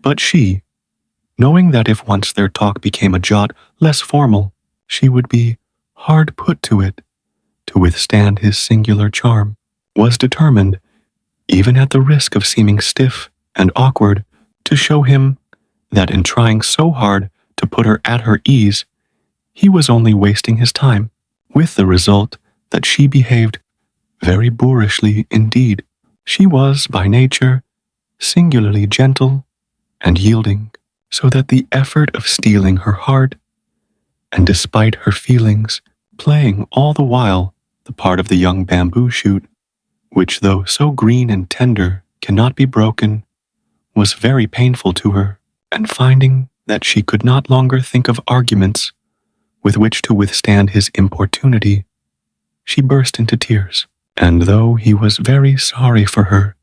But she, knowing that if once their talk became a jot less formal, she would be hard put to it to withstand his singular charm, was determined, even at the risk of seeming stiff and awkward, to show him that in trying so hard to put her at her ease, he was only wasting his time, with the result that she behaved very boorishly indeed. She was, by nature, singularly gentle and yielding, so that the effort of stealing her heart, and despite her feelings, playing all the while the part of the young bamboo shoot, which though so green and tender cannot be broken, was very painful to her, and finding that she could not longer think of arguments with which to withstand his importunity, she burst into tears, and though he was very sorry for her,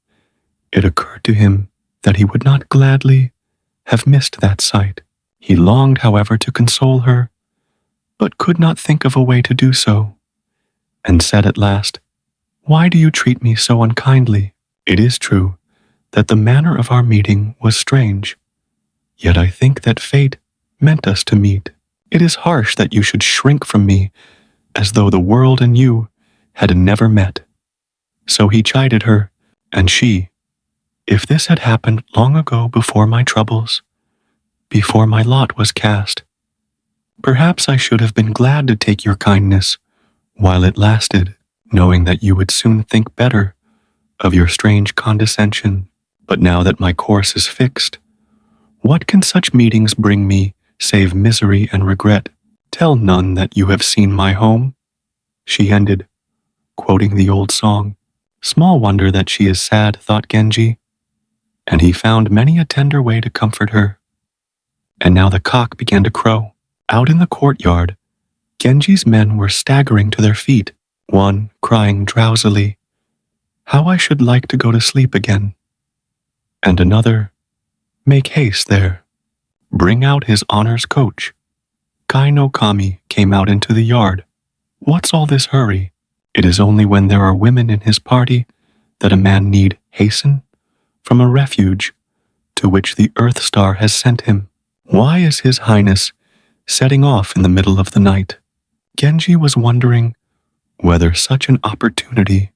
it occurred to him that he would not gladly have missed that sight. He longed, however, to console her, but could not think of a way to do so, and said at last, "Why do you treat me so unkindly? It is true that the manner of our meeting was strange, yet I think that fate meant us to meet. It is harsh that you should shrink from me as though the world and you had never met." So he chided her, and she, "If this had happened long ago before my troubles, before my lot was cast, perhaps I should have been glad to take your kindness while it lasted, knowing that you would soon think better of your strange condescension. But now that my course is fixed, what can such meetings bring me save misery and regret? Tell none that you have seen my home," she ended, quoting the old song. Small wonder that she is sad, thought Genji, and he found many a tender way to comfort her. And now the cock began to crow. Out in the courtyard, Genji's men were staggering to their feet, one crying drowsily, "How I should like to go to sleep again," and another, "Make haste there. Bring out his honor's coach." Kai no Kami came out into the yard. "What's all this hurry? It is only when there are women in his party that a man need hasten from a refuge to which the Earth Star has sent him. Why is His Highness setting off in the middle of the night?" Genji was wondering whether such an opportunity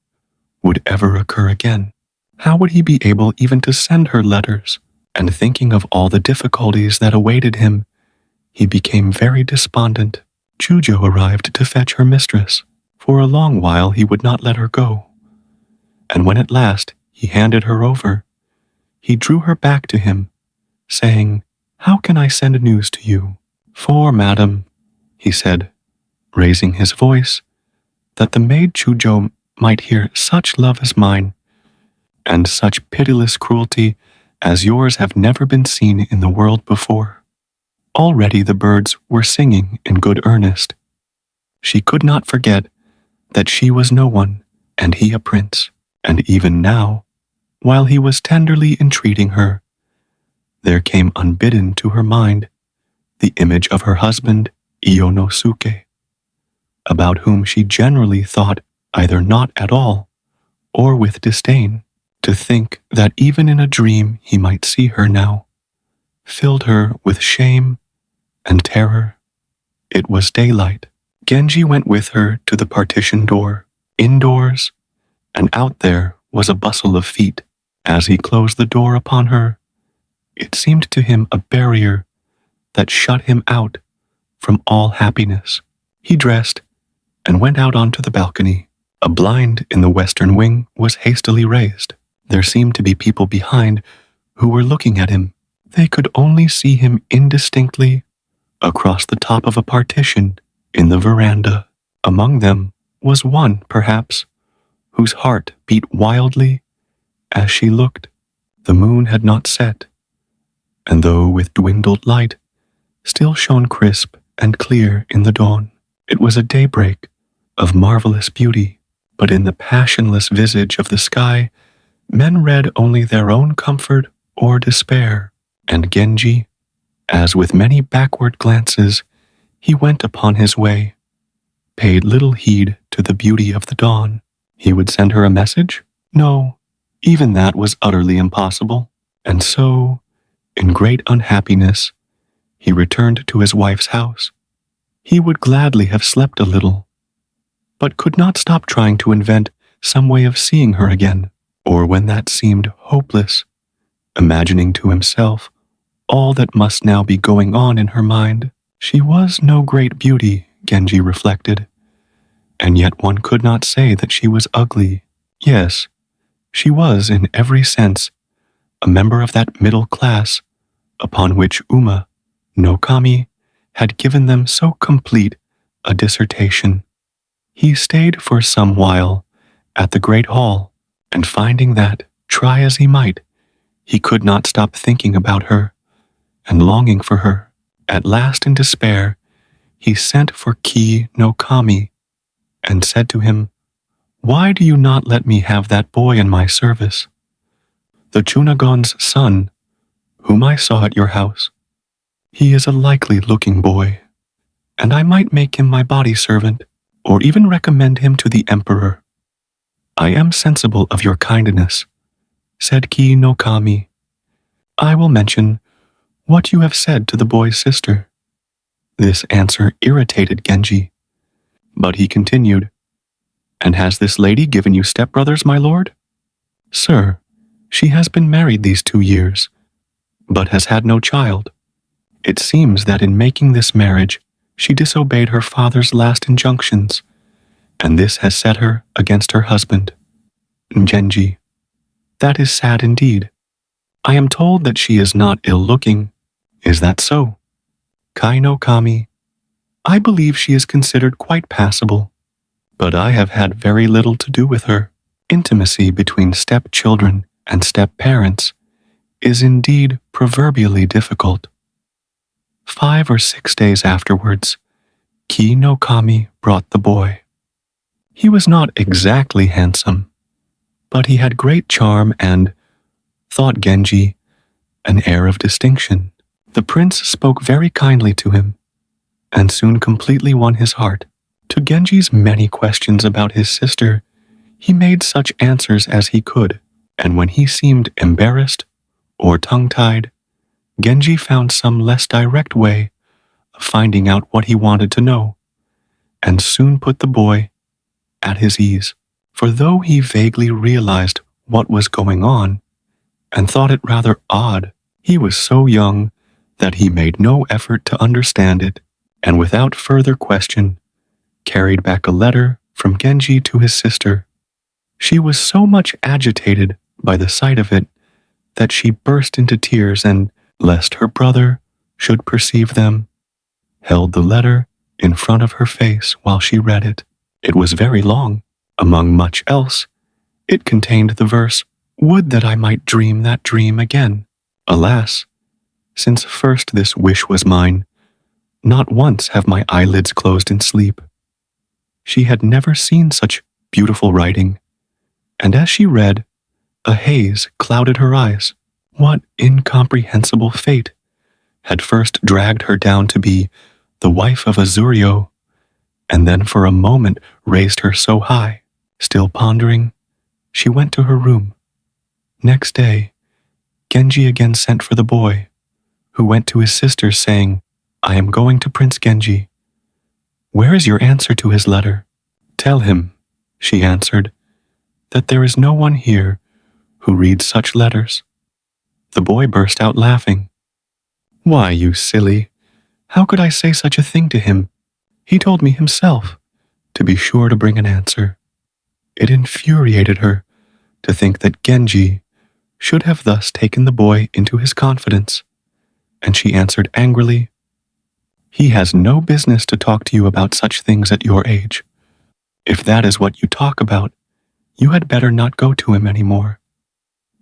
would ever occur again. How would he be able even to send her letters? And thinking of all the difficulties that awaited him, he became very despondent. Chujo arrived to fetch her mistress. For a long while he would not let her go, and when at last he handed her over, he drew her back to him, saying, "How can I send news to you? For, madam," he said, raising his voice, that the maid Chujo might hear, "such love as mine, and such pitiless cruelty as yours have never been seen in the world before." Already the birds were singing in good earnest. She could not forget that she was no one, and he a prince, and even now, while he was tenderly entreating her, there came unbidden to her mind the image of her husband, Ionosuke, about whom she generally thought either not at all, or with disdain. To think that even in a dream he might see her now, filled her with shame and terror. It was daylight. Genji went with her to the partition door, indoors, and out there was a bustle of feet. As he closed the door upon her, it seemed to him a barrier that shut him out from all happiness. He dressed and went out onto the balcony. A blind in the western wing was hastily raised. There seemed to be people behind who were looking at him. They could only see him indistinctly across the top of a partition in the veranda. Among them was one, perhaps, whose heart beat wildly as she looked. The moon had not set, and though with dwindled light, still shone crisp and clear in the dawn. It was a daybreak of marvelous beauty, but in the passionless visage of the sky, men read only their own comfort or despair, and Genji, as with many backward glances he went upon his way, paid little heed to the beauty of the dawn. He would send her a message? No, even that was utterly impossible. And so In great unhappiness, he returned to his wife's house. He would gladly have slept a little, but could not stop trying to invent some way of seeing her again, or when that seemed hopeless, imagining to himself all that must now be going on in her mind. She was no great beauty, Genji reflected, and yet one could not say that she was ugly. Yes, she was in every sense a member of that middle class upon which Uma no Kami had given them so complete a dissertation. He stayed for some while at the great hall, and finding that, try as he might, he could not stop thinking about her and longing for her. At last, in despair, he sent for Ki no Kami and said to him, "Why do you not let me have that boy in my service? The Chunagon's son, whom I saw at your house. He is a likely-looking boy, and I might make him my body servant, or even recommend him to the emperor." "I am sensible of your kindness," said Ki no Kami. "I will mention what you have said to the boy's sister." This answer irritated Genji, but he continued, "And has this lady given you stepbrothers, my lord?" "Sir, she has been married these 2 years, but has had no child. It seems that in making this marriage, she disobeyed her father's last injunctions, and this has set her against her husband." Genji: "That is sad indeed. I am told that she is not ill-looking. Is that so?" Kai no Kami: "I believe she is considered quite passable, but I have had very little to do with her. Intimacy between step-children and step-parents is indeed proverbially difficult." 5 or 6 days afterwards, Ki no Kami brought the boy. He was not exactly handsome, but he had great charm and, thought Genji, an air of distinction. The prince spoke very kindly to him, and soon completely won his heart. To Genji's many questions about his sister, he made such answers as he could, and when he seemed embarrassed or tongue-tied, Genji found some less direct way of finding out what he wanted to know, and soon put the boy at his ease. For though he vaguely realized what was going on, and thought it rather odd, he was so young that he made no effort to understand it, and without further question, carried back a letter from Genji to his sister. She was so much agitated by the sight of it that she burst into tears and, lest her brother should perceive them, held the letter in front of her face while she read it. It was very long. Among much else, it contained the verse, "Would that I might dream that dream again. Alas, since first this wish was mine, not once have my eyelids closed in sleep." She had never seen such beautiful writing, and as she read, a haze clouded her eyes. What incomprehensible fate had first dragged her down to be the wife of Azurio, and then for a moment raised her so high? Still pondering, she went to her room. Next day, Genji again sent for the boy, who went to his sister saying, "I am going to Prince Genji. Where is your answer to his letter?" "Tell him," she answered, "that there is no one here who reads such letters." The boy burst out laughing. "Why, you silly, how could I say such a thing to him? He told me himself to be sure to bring an answer." It infuriated her to think that Genji should have thus taken the boy into his confidence, and she answered angrily, "He has no business to talk to you about such things at your age. If that is what you talk about, you had better not go to him any more."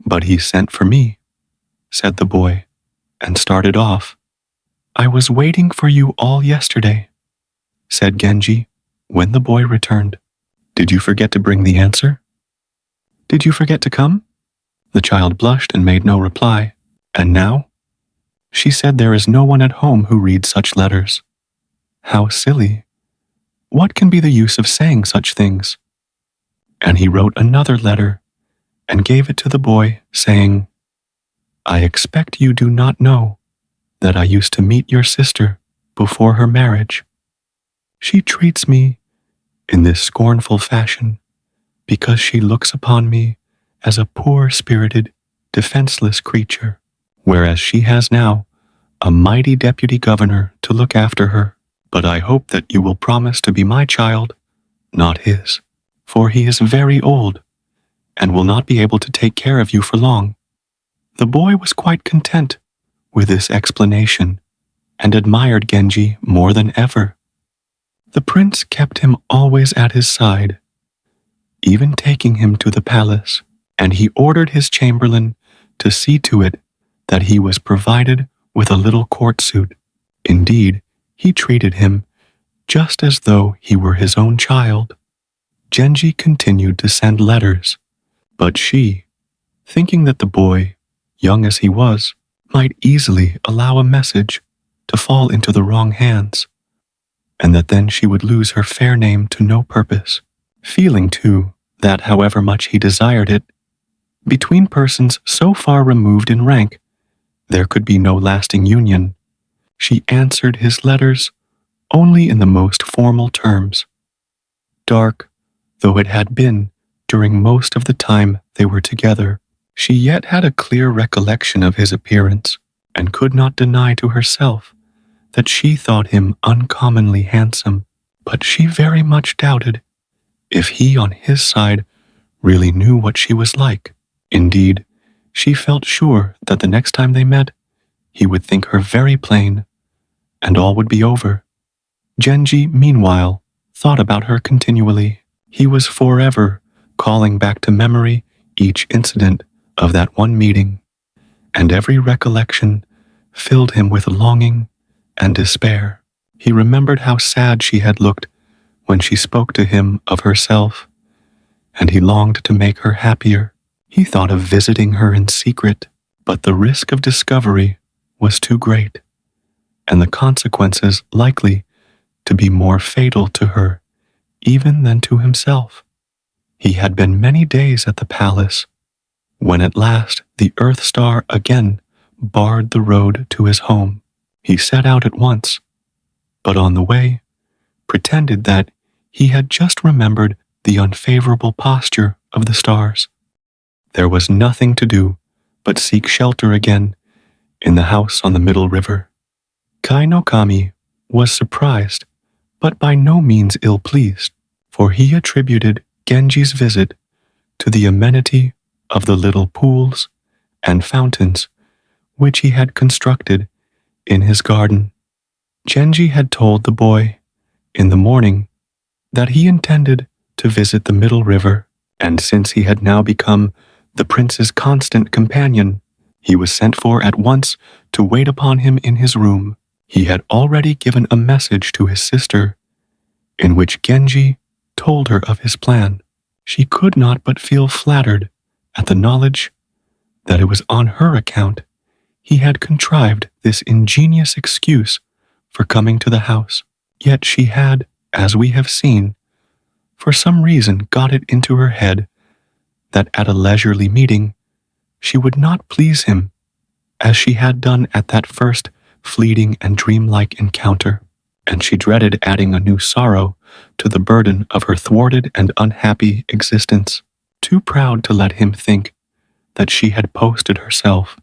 "But he sent for me," said the boy, and started off. "I was waiting for you all yesterday," said Genji, when the boy returned. "Did you forget to bring the answer?" "Did you forget to come?" The child blushed and made no reply. "And now?" "She said there is no one at home who reads such letters." "How silly. What can be the use of saying such things?" And he wrote another letter and gave it to the boy, saying, I expect you do not know that I used to meet your sister before her marriage. She treats me in this scornful fashion because she looks upon me as a poor-spirited, defenseless creature, whereas she has now a mighty deputy governor to look after her. But I hope that you will promise to be my child, not his, for he is very old and will not be able to take care of you for long." The boy was quite content with this explanation and admired Genji more than ever. The prince kept him always at his side, even taking him to the palace, and he ordered his chamberlain to see to it that he was provided with a little court suit. Indeed, he treated him just as though he were his own child. Genji continued to send letters, but she, thinking that the boy, young as he was, might easily allow a message to fall into the wrong hands, and that then she would lose her fair name to no purpose, feeling too that however much he desired it, between persons so far removed in rank, there could be no lasting union. She answered his letters only in the most formal terms. Dark though it had been during most of the time they were together, she yet had a clear recollection of his appearance, and could not deny to herself that she thought him uncommonly handsome. But she very much doubted if he on his side really knew what she was like. Indeed, she felt sure that the next time they met, he would think her very plain, and all would be over. Genji, meanwhile, thought about her continually. He was forever calling back to memory each incident of that one meeting, and every recollection filled him with longing and despair. He remembered how sad she had looked when she spoke to him of herself, and he longed to make her happier. He thought of visiting her in secret, but the risk of discovery was too great, and the consequences likely to be more fatal to her even than to himself. He had been many days at the palace, when at last the Earth Star again barred the road to his home. He set out at once, but on the way pretended that he had just remembered the unfavorable posture of the stars. There was nothing to do but seek shelter again in the house on the middle river. Kai no Kami was surprised, but by no means ill-pleased, for he attributed Genji's visit to the amenity of the little pools and fountains which he had constructed in his garden. Genji had told the boy in the morning that he intended to visit the middle river, and since he had now become the prince's constant companion, he was sent for at once to wait upon him in his room. He had already given a message to his sister, in which Genji told her of his plan. She could not but feel flattered at the knowledge that it was on her account he had contrived this ingenious excuse for coming to the house. Yet she had, as we have seen, for some reason got it into her head that at a leisurely meeting she would not please him as she had done at that first fleeting and dreamlike encounter, and she dreaded adding a new sorrow to the burden of her thwarted and unhappy existence. Too proud to let him think that she had posted herself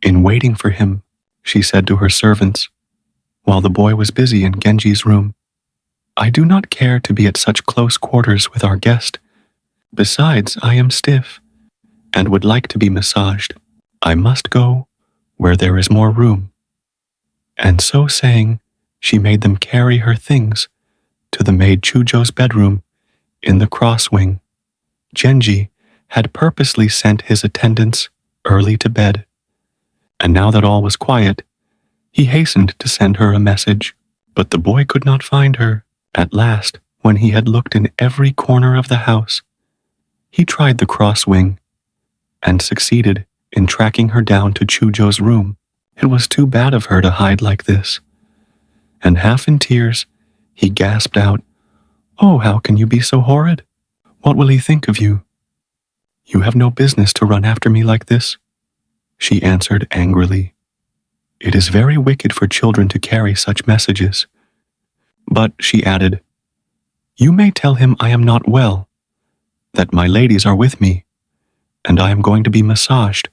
in waiting for him, she said to her servants, while the boy was busy in Genji's room, "I do not care to be at such close quarters with our guest. Besides, I am stiff, and would like to be massaged. I must go where there is more room." And so saying, she made them carry her things to the maid Chujo's bedroom in the cross wing. Genji had purposely sent his attendants early to bed, and now that all was quiet, he hastened to send her a message. But the boy could not find her. At last, when he had looked in every corner of the house, he tried the cross wing, and succeeded in tracking her down to Chujo's room. It was too bad of her to hide like this, and half in tears, he gasped out, "Oh, how can you be so horrid? What will he think of you? You have no business to run after me like this." she answered angrily. It is very wicked for children to carry such messages. But, she added, you may tell him I am not well, that my ladies are with me, and I am going to be massaged.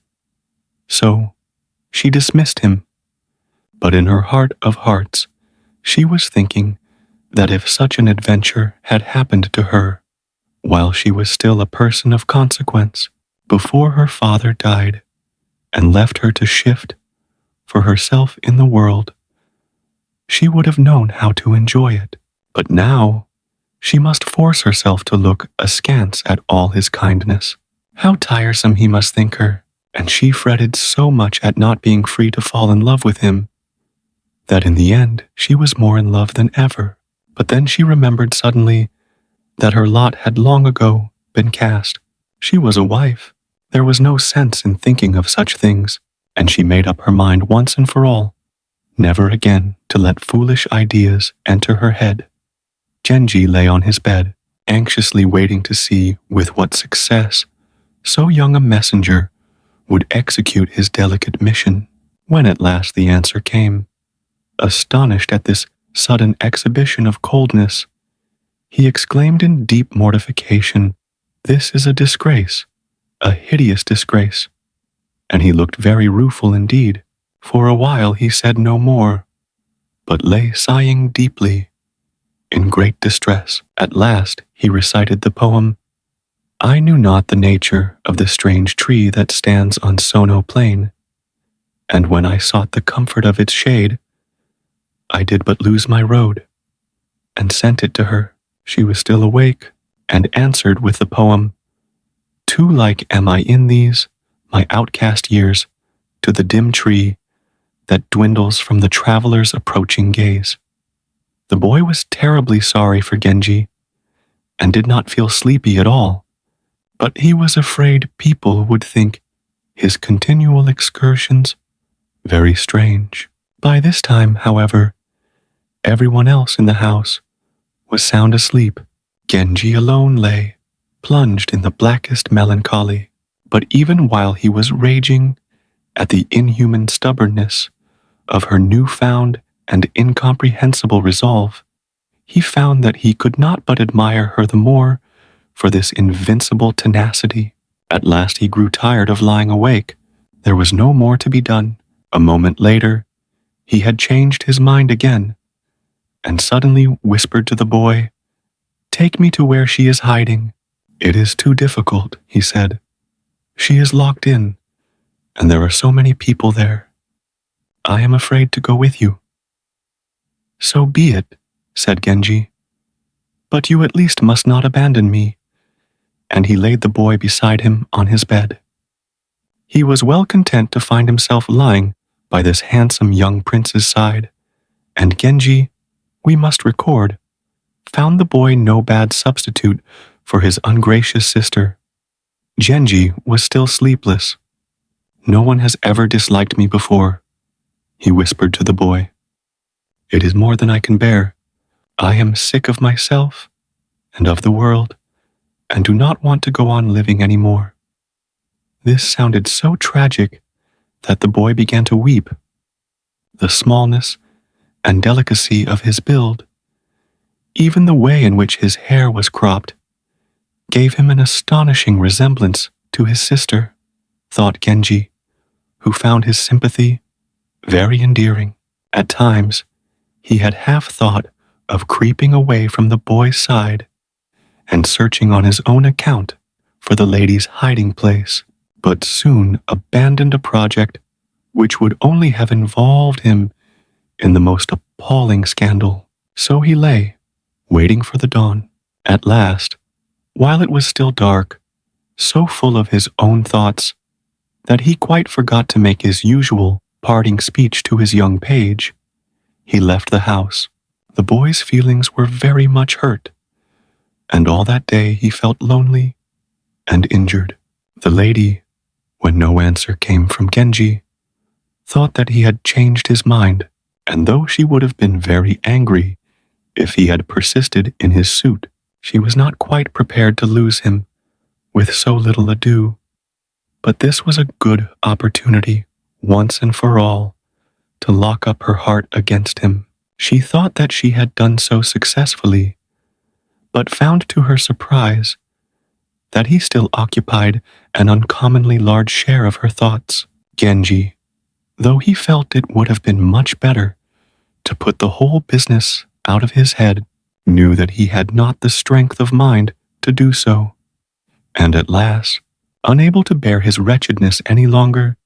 So, she dismissed him. But in her heart of hearts, she was thinking that if such an adventure had happened to her, while she was still a person of consequence, before her father died and left her to shift for herself in the world, she would have known how to enjoy it. But now, she must force herself to look askance at all his kindness. How tiresome he must think her, and she fretted so much at not being free to fall in love with him, that in the end she was more in love than ever. But then she remembered suddenly that her lot had long ago been cast. She was a wife. There was no sense in thinking of such things, and she made up her mind once and for all, never again to let foolish ideas enter her head. Genji lay on his bed, anxiously waiting to see with what success so young a messenger would execute his delicate mission. When at last the answer came, astonished at this sudden exhibition of coldness, he exclaimed in deep mortification, "This is a disgrace, a hideous disgrace." And he looked very rueful indeed. For a while he said no more, but lay sighing deeply, in great distress. At last he recited the poem, "I knew not the nature of the strange tree that stands on Sono Plain, and when I sought the comfort of its shade, I did but lose my road," and sent it to her. She was still awake, and answered with the poem, "Too like am I in these, my outcast years, to the dim tree that dwindles from the traveler's approaching gaze." The boy was terribly sorry for Genji, and did not feel sleepy at all, but he was afraid people would think his continual excursions very strange. By this time, however, everyone else in the house was sound asleep. Genji alone lay, plunged in the blackest melancholy. But even while he was raging at the inhuman stubbornness of her newfound and incomprehensible resolve, he found that he could not but admire her the more for this invincible tenacity. At last he grew tired of lying awake. There was no more to be done. A moment later, he had changed his mind again, and suddenly whispered to the boy, "Take me to where she is hiding." "It is too difficult," he said. "She is locked in, and there are so many people there. I am afraid to go with you." "So be it," said Genji, "but you at least must not abandon me," and he laid the boy beside him on his bed. He was well content to find himself lying by this handsome young prince's side, and Genji, we must record, found the boy no bad substitute for his ungracious sister. Genji was still sleepless. "No one has ever disliked me before," he whispered to the boy. "It is more than I can bear. I am sick of myself and of the world, and do not want to go on living any more." This sounded so tragic that the boy began to weep. The smallness and delicacy of his build, even the way in which his hair was cropped, gave him an astonishing resemblance to his sister, thought Genji, who found his sympathy very endearing. At times, he had half thought of creeping away from the boy's side and searching on his own account for the lady's hiding place, but soon abandoned a project which would only have involved him in the most appalling scandal. So he lay, waiting for the dawn. At last, while it was still dark, so full of his own thoughts that he quite forgot to make his usual parting speech to his young page, he left the house. The boy's feelings were very much hurt, and all that day he felt lonely and injured. The lady, when no answer came from Genji, thought that he had changed his mind, and though she would have been very angry if he had persisted in his suit, she was not quite prepared to lose him with so little ado. But this was a good opportunity, once and for all, to lock up her heart against him. She thought that she had done so successfully, but found to her surprise that he still occupied an uncommonly large share of her thoughts. Genji, though he felt it would have been much better to put the whole business out of his head, knew that he had not the strength of mind to do so. And at last, unable to bear his wretchedness any longer,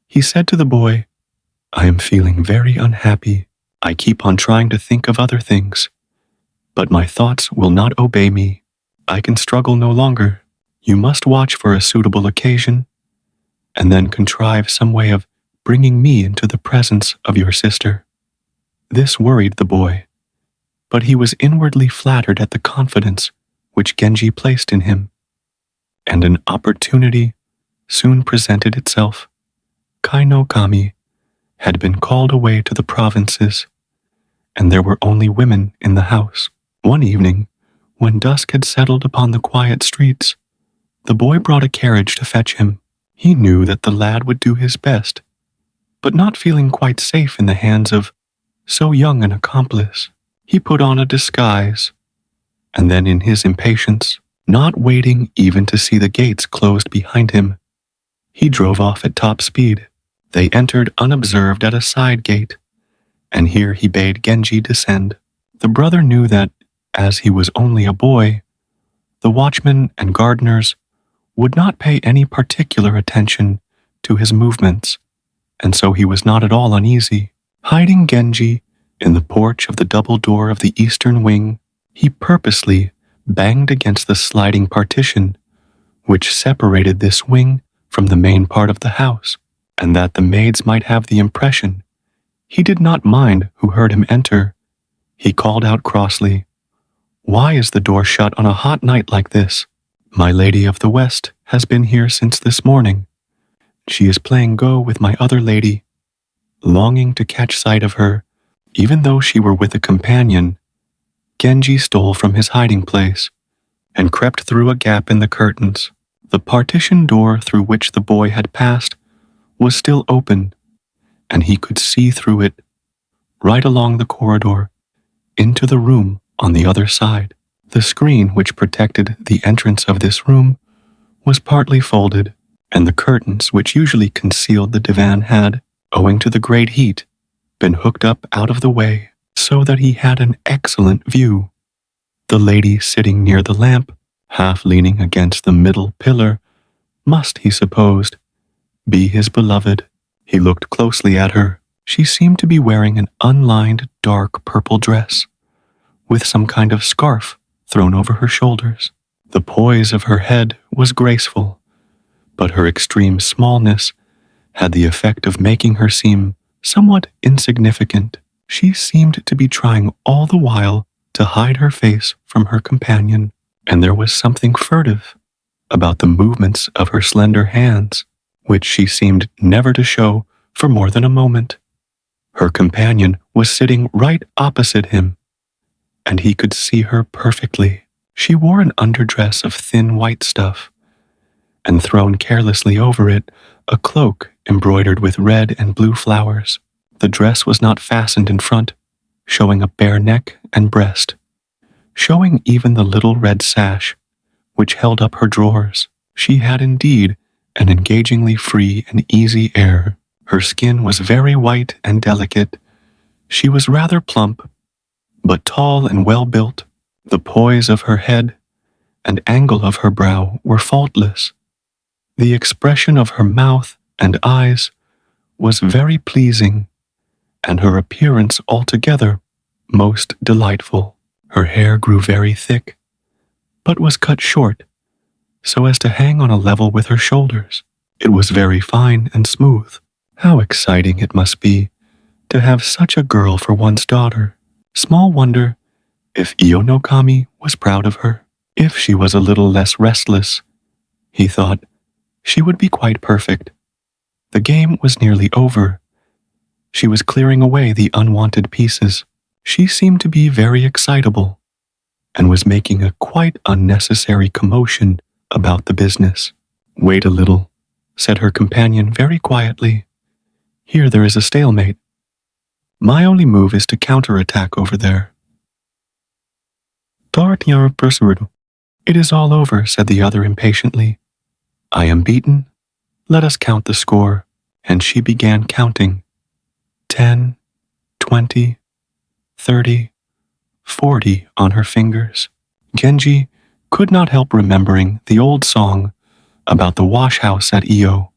he said to the boy, "I am feeling very unhappy. I keep on trying to think of other things, but my thoughts will not obey me. I can struggle no longer. You must watch for a suitable occasion, and then contrive some way of bringing me into the presence of your sister." This worried the boy, but he was inwardly flattered at the confidence which Genji placed in him, and an opportunity soon presented itself. Kai no Kami had been called away to the provinces, and there were only women in the house. One evening, when dusk had settled upon the quiet streets, the boy brought a carriage to fetch him. He knew that the lad would do his best, but not feeling quite safe in the hands of so young an accomplice, he put on a disguise, and then in his impatience, not waiting even to see the gates closed behind him, he drove off at top speed. They entered unobserved at a side gate, and here he bade Genji descend. The brother knew that, as he was only a boy, the watchmen and gardeners would not pay any particular attention to his movements, and so he was not at all uneasy. Hiding Genji in the porch of the double door of the eastern wing, he purposely banged against the sliding partition which separated this wing from the main part of the house, and that the maids might have the impression he did not mind who heard him enter. He called out crossly, "Why is the door shut on a hot night like this? My lady of the West has been here since this morning. She is playing Go with my other lady." Longing to catch sight of her, even though she were with a companion, Genji stole from his hiding place and crept through a gap in the curtains. The partition door through which the boy had passed was still open, and he could see through it, right along the corridor, into the room on the other side. The screen which protected the entrance of this room was partly folded, and the curtains which usually concealed the divan had, owing to the great heat, been hooked up out of the way, so that he had an excellent view. The lady sitting near the lamp, half leaning against the middle pillar, must, he supposed, be his beloved. He looked closely at her. She seemed to be wearing an unlined dark purple dress, with some kind of scarf thrown over her shoulders. The poise of her head was graceful, but her extreme smallness had the effect of making her seem somewhat insignificant. She seemed to be trying all the while to hide her face from her companion, and there was something furtive about the movements of her slender hands, which she seemed never to show for more than a moment. Her companion was sitting right opposite him, and he could see her perfectly. She wore an underdress of thin white stuff, and thrown carelessly over it a cloak embroidered with red and blue flowers. The dress was not fastened in front, showing a bare neck and breast, showing even the little red sash which held up her drawers. She had indeed an engagingly free and easy air. Her skin was very white and delicate. She was rather plump, but tall and well-built. The poise of her head and angle of her brow were faultless. The expression of her mouth and eyes was very pleasing, and her appearance altogether most delightful. Her hair grew very thick, but was cut short, so as to hang on a level with her shoulders. It was very fine and smooth. How exciting it must be to have such a girl for one's daughter. Small wonder if Iyo no Kami was proud of her. If she was a little less restless, he thought, she would be quite perfect. The game was nearly over. She was clearing away the unwanted pieces. She seemed to be very excitable, and was making a quite unnecessary commotion about the business. Wait a little, said her companion very quietly. Here there is a stalemate. My only move is to counterattack over there. It is all over, said the other impatiently. I am beaten. Let us count the score. And she began counting. 10, 20, 30, 40 on her fingers. Genji could not help remembering the old song about the wash house at Iyo.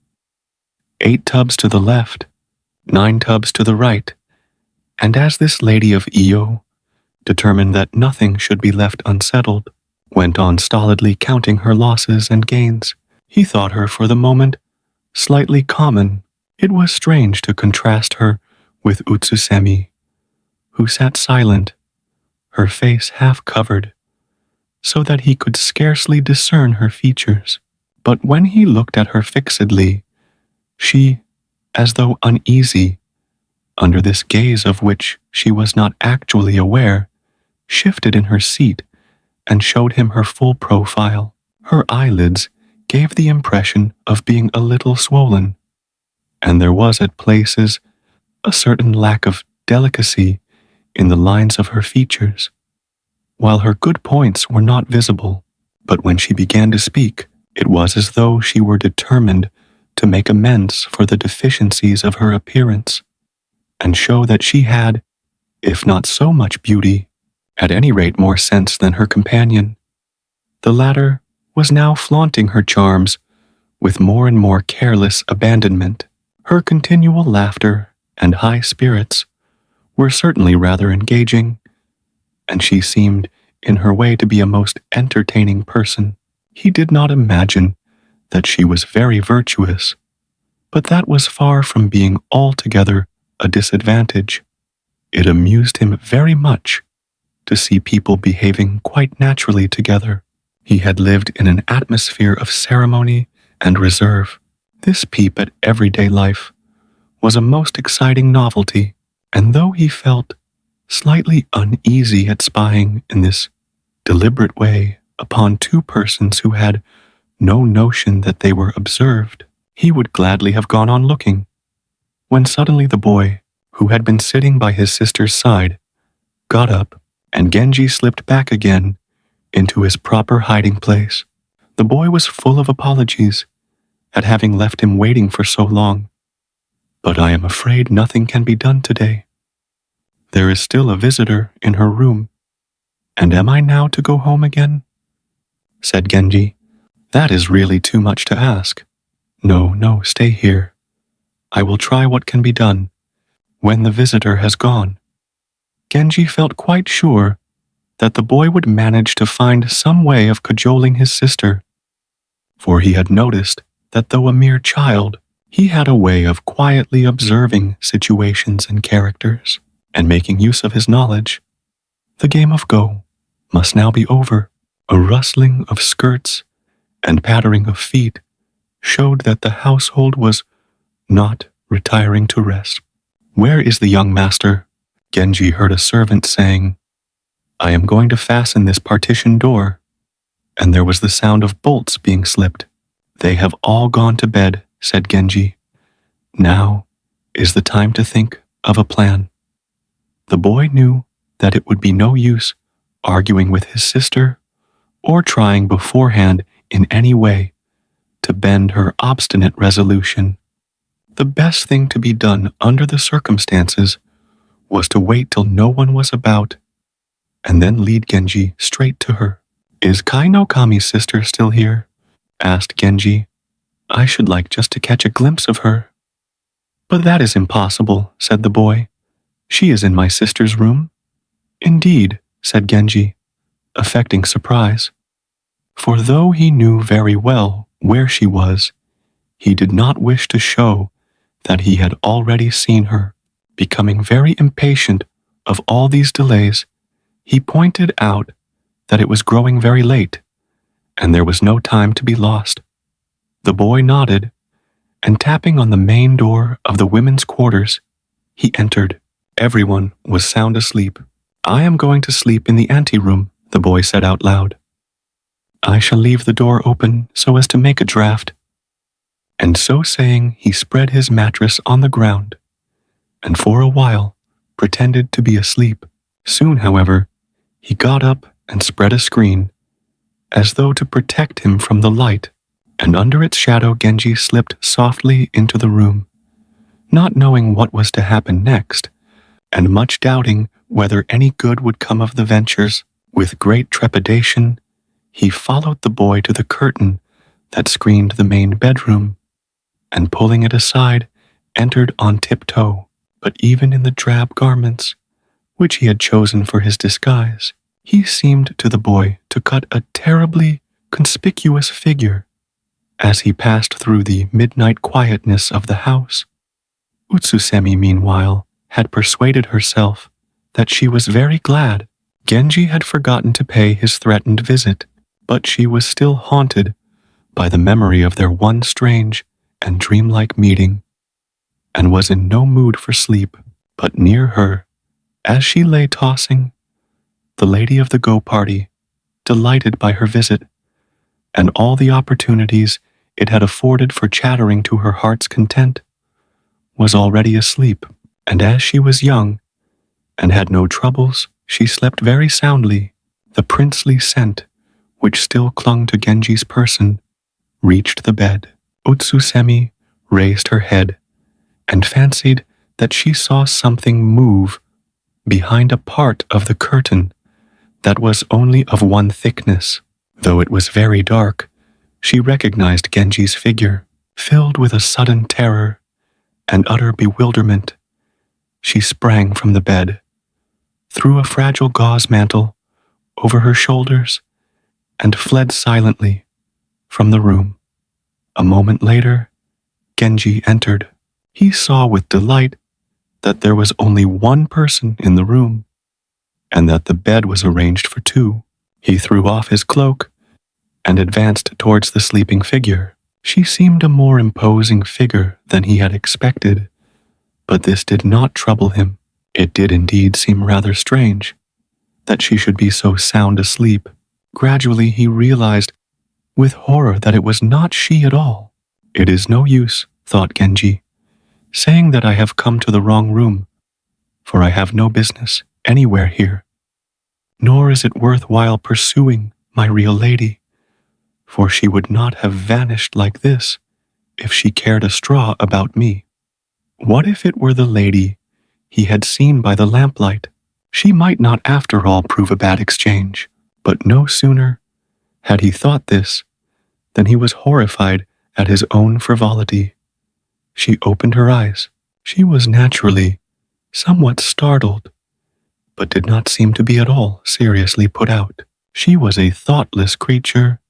8 tubs to the left, 9 tubs to the right, and as this lady of Iyo, determined that nothing should be left unsettled, went on stolidly counting her losses and gains, he thought her for the moment slightly common. It was strange to contrast her with Utsusemi, who sat silent, her face half covered, so that he could scarcely discern her features. But when he looked at her fixedly, she, as though uneasy, under this gaze of which she was not actually aware, shifted in her seat and showed him her full profile. Her eyelids gave the impression of being a little swollen, and there was at places a certain lack of delicacy in the lines of her features, while her good points were not visible. But when she began to speak, it was as though she were determined to make amends for the deficiencies of her appearance, and show that she had, if not so much beauty, at any rate more sense than her companion. The latter was now flaunting her charms with more and more careless abandonment. Her continual laughter and high spirits were certainly rather engaging, and she seemed in her way to be a most entertaining person. He did not imagine that she was very virtuous, but that was far from being altogether a disadvantage. It amused him very much to see people behaving quite naturally together. He had lived in an atmosphere of ceremony and reserve. This peep at everyday life was a most exciting novelty, and though he felt slightly uneasy at spying in this deliberate way upon 2 persons who had no notion that they were observed, he would gladly have gone on looking, when suddenly the boy, who had been sitting by his sister's side, got up, and Genji slipped back again into his proper hiding place. The boy was full of apologies at having left him waiting for so long. But I am afraid nothing can be done today. There is still a visitor in her room. And am I now to go home again? Said Genji. That is really too much to ask. No, stay here. I will try what can be done when the visitor has gone. Genji felt quite sure that the boy would manage to find some way of cajoling his sister, for he had noticed that though a mere child, he had a way of quietly observing situations and characters, and making use of his knowledge. The game of Go must now be over. A rustling of skirts and pattering of feet showed that the household was not retiring to rest. Where is the young master? Genji heard a servant saying, I am going to fasten this partition door. And there was the sound of bolts being slipped. They have all gone to bed, said Genji. Now is the time to think of a plan. The boy knew that it would be no use arguing with his sister or trying beforehand in any way to bend her obstinate resolution. The best thing to be done under the circumstances was to wait till no one was about, and then lead Genji straight to her. Is Kai no Kami's sister still here? Asked Genji. I should like just to catch a glimpse of her. But that is impossible, said the boy. She is in my sister's room. Indeed, said Genji, affecting surprise. For though he knew very well where she was, he did not wish to show that he had already seen her. Becoming very impatient of all these delays, he pointed out that it was growing very late, and there was no time to be lost. The boy nodded, and tapping on the main door of the women's quarters, he entered. Everyone was sound asleep. I am going to sleep in the anteroom, the boy said out loud. I shall leave the door open so as to make a draft. And so saying, he spread his mattress on the ground, and for a while pretended to be asleep. Soon, however, he got up and spread a screen, as though to protect him from the light, and under its shadow Genji slipped softly into the room, not knowing what was to happen next, and much doubting whether any good would come of the ventures. With great trepidation, he followed the boy to the curtain that screened the main bedroom, and pulling it aside, entered on tiptoe. But even in the drab garments, which he had chosen for his disguise, he seemed to the boy to cut a terribly conspicuous figure as he passed through the midnight quietness of the house. Utsusemi, meanwhile, had persuaded herself that she was very glad Genji had forgotten to pay his threatened visit, but she was still haunted by the memory of their one strange and dreamlike meeting, and was in no mood for sleep. But near her, as she lay tossing, the lady of the go-party, delighted by her visit, and all the opportunities it had afforded for chattering to her heart's content, was already asleep. And as she was young, and had no troubles, she slept very soundly. The princely scent, which still clung to Genji's person, reached the bed. Utsusemi raised her head, and fancied that she saw something move behind a part of the curtain that was only of one thickness. Though it was very dark, she recognized Genji's figure. Filled with a sudden terror and utter bewilderment, she sprang from the bed, threw a fragile gauze mantle over her shoulders, and fled silently from the room. A moment later, Genji entered. He saw with delight that there was only one person in the room, and that the bed was arranged for two. He threw off his cloak and advanced towards the sleeping figure. She seemed a more imposing figure than he had expected, but this did not trouble him. It did indeed seem rather strange that she should be so sound asleep. Gradually he realized with horror that it was not she at all. It is no use, thought Genji, saying that I have come to the wrong room, for I have no business anywhere here. Nor is it worthwhile pursuing my real lady, for she would not have vanished like this if she cared a straw about me. What if it were the lady he had seen by the lamplight? She might not after all prove a bad exchange. But no sooner had he thought this than he was horrified at his own frivolity. She opened her eyes. She was naturally somewhat startled, but did not seem to be at all seriously put out. She was a thoughtless creature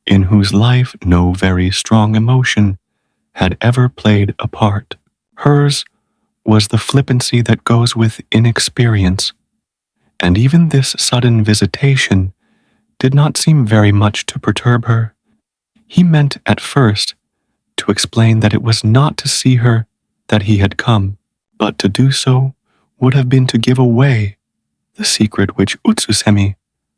in whose life no very strong emotion had ever played a part. Hers was the flippancy that goes with inexperience, and even this sudden visitation did not seem very much to perturb her. He meant at first to explain that it was not to see her that he had come, but to do so would have been to give away the secret which Utsusemi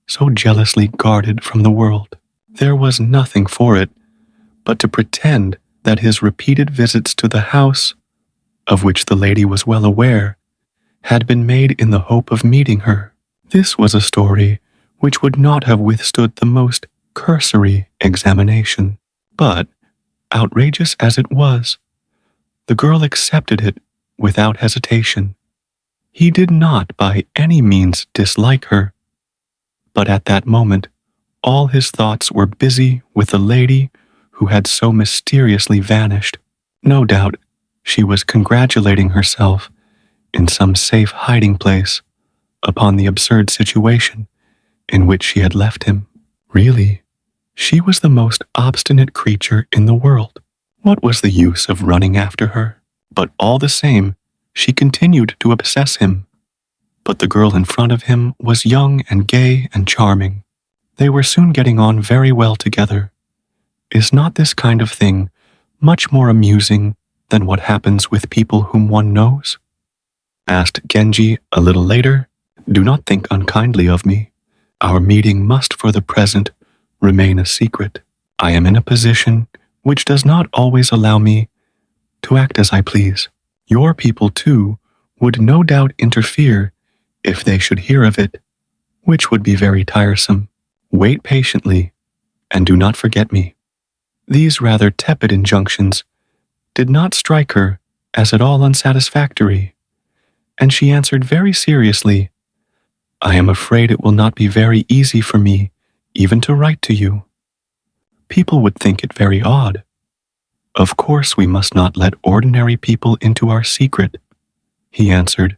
so jealously guarded from the world. There was nothing for it but to pretend that his repeated visits to the house, of which the lady was well aware, had been made in the hope of meeting her. This was a story which would not have withstood the most cursory examination. But, outrageous as it was, the girl accepted it without hesitation. He did not by any means dislike her, but at that moment all his thoughts were busy with the lady who had so mysteriously vanished. No doubt she was congratulating herself in some safe hiding place upon the absurd situation in which she had left him. Really, she was the most obstinate creature in the world. What was the use of running after her? But all the same, she continued to obsess him. But the girl in front of him was young and gay and charming. They were soon getting on very well together. Is not this kind of thing much more amusing than what happens with people whom one knows? Asked Genji a little later. Do not think unkindly of me. Our meeting must for the present remain a secret. I am in a position which does not always allow me to act as I please. Your people, too, would no doubt interfere if they should hear of it, which would be very tiresome. Wait patiently, and do not forget me." These rather tepid injunctions did not strike her as at all unsatisfactory, and she answered very seriously, "I am afraid it will not be very easy for me even to write to you. People would think it very odd. Of course we must not let ordinary people into our secret," he answered.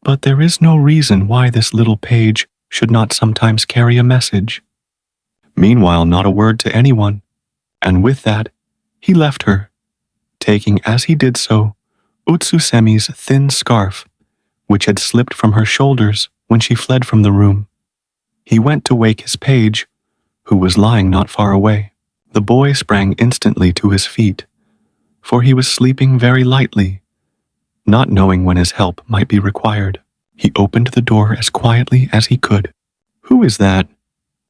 "But there is no reason why this little page should not sometimes carry a message." Meanwhile, not a word to anyone, and with that, he left her, taking as he did so Utsusemi's thin scarf, which had slipped from her shoulders when she fled from the room. He went to wake his page, who was lying not far away. The boy sprang instantly to his feet, for he was sleeping very lightly, not knowing when his help might be required. He opened the door as quietly as he could. "Who is that?"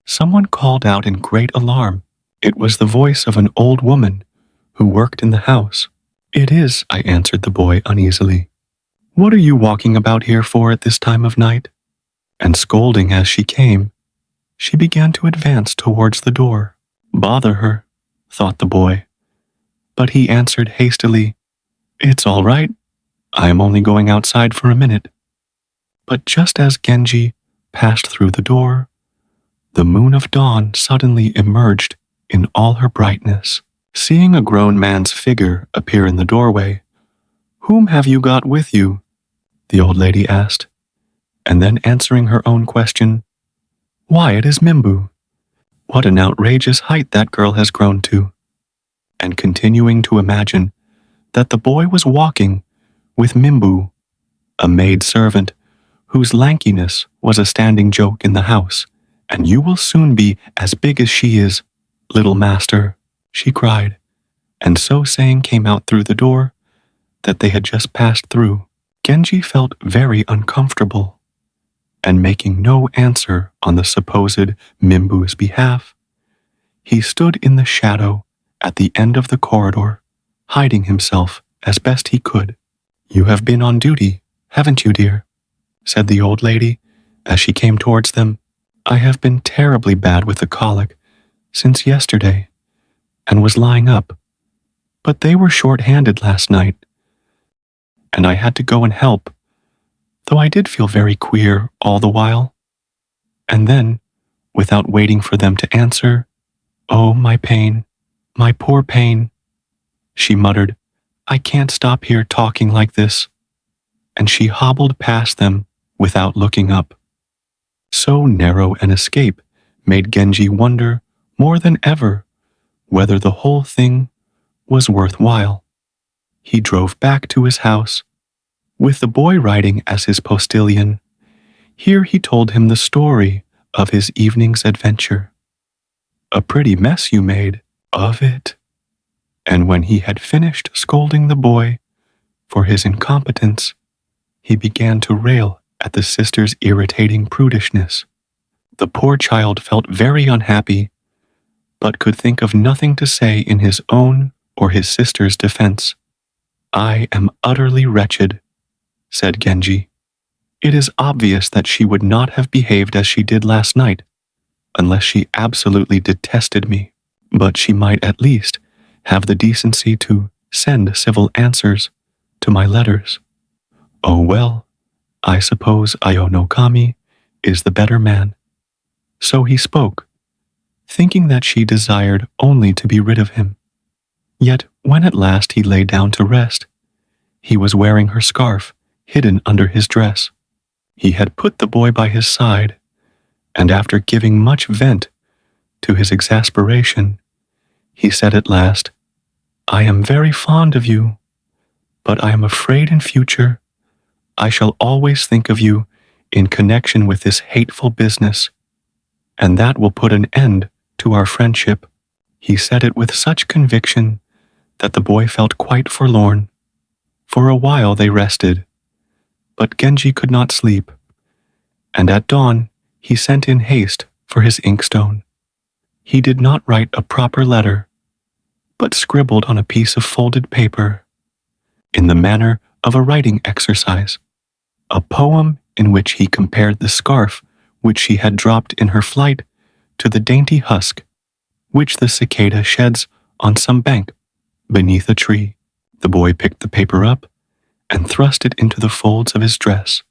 Someone called out in great alarm. It was the voice of an old woman who worked in the house. "It is," I answered the boy uneasily. "What are you walking about here for at this time of night?" And scolding as she came, she began to advance towards the door. "Bother her," thought the boy. But he answered hastily, "It's all right. I am only going outside for a minute." But just as Genji passed through the door, the moon of dawn suddenly emerged in all her brightness. Seeing a grown man's figure appear in the doorway, "Whom have you got with you?" the old lady asked, and then answering her own question, "Why, it is Mimbu. What an outrageous height that girl has grown to," and continuing to imagine that the boy was walking with Mimbu, a maid servant whose lankiness was a standing joke in the house. "And you will soon be as big as she is, little master," she cried, and so saying came out through the door that they had just passed through. Genji felt very uncomfortable, and making no answer on the supposed Mimbu's behalf, he stood in the shadow at the end of the corridor, hiding himself as best he could. "You have been on duty, haven't you, dear?" said the old lady as she came towards them. "I have been terribly bad with the colic since yesterday, and was lying up, but they were short-handed last night, and I had to go and help, though I did feel very queer all the while." And then, without waiting for them to answer, "Oh, my pain, my poor pain," she muttered, "I can't stop here talking like this," and she hobbled past them without looking up. So narrow an escape made Genji wonder more than ever whether the whole thing was worthwhile. He drove back to his house, with the boy riding as his postilion. Here he told him the story of his evening's adventure. "A pretty mess you made of it." And when he had finished scolding the boy for his incompetence, he began to rail at the sister's irritating prudishness. The poor child felt very unhappy, but could think of nothing to say in his own or his sister's defense. "I am utterly wretched," said Genji. "It is obvious that she would not have behaved as she did last night, unless she absolutely detested me, but she might at least have the decency to send civil answers to my letters. Oh well, I suppose Ayonokami is the better man." So he spoke, thinking that she desired only to be rid of him. Yet when at last he lay down to rest, he was wearing her scarf hidden under his dress. He had put the boy by his side, and after giving much vent to his exasperation, he said at last, "I am very fond of you, but I am afraid in future I shall always think of you in connection with this hateful business, and that will put an end to our friendship." He said it with such conviction that the boy felt quite forlorn. For a while they rested, but Genji could not sleep, and at dawn he sent in haste for his inkstone. He did not write a proper letter, but scribbled on a piece of folded paper, in the manner of a writing exercise, a poem in which he compared the scarf which she had dropped in her flight to the dainty husk which the cicada sheds on some bank beneath a tree. The boy picked the paper up and thrust it into the folds of his dress.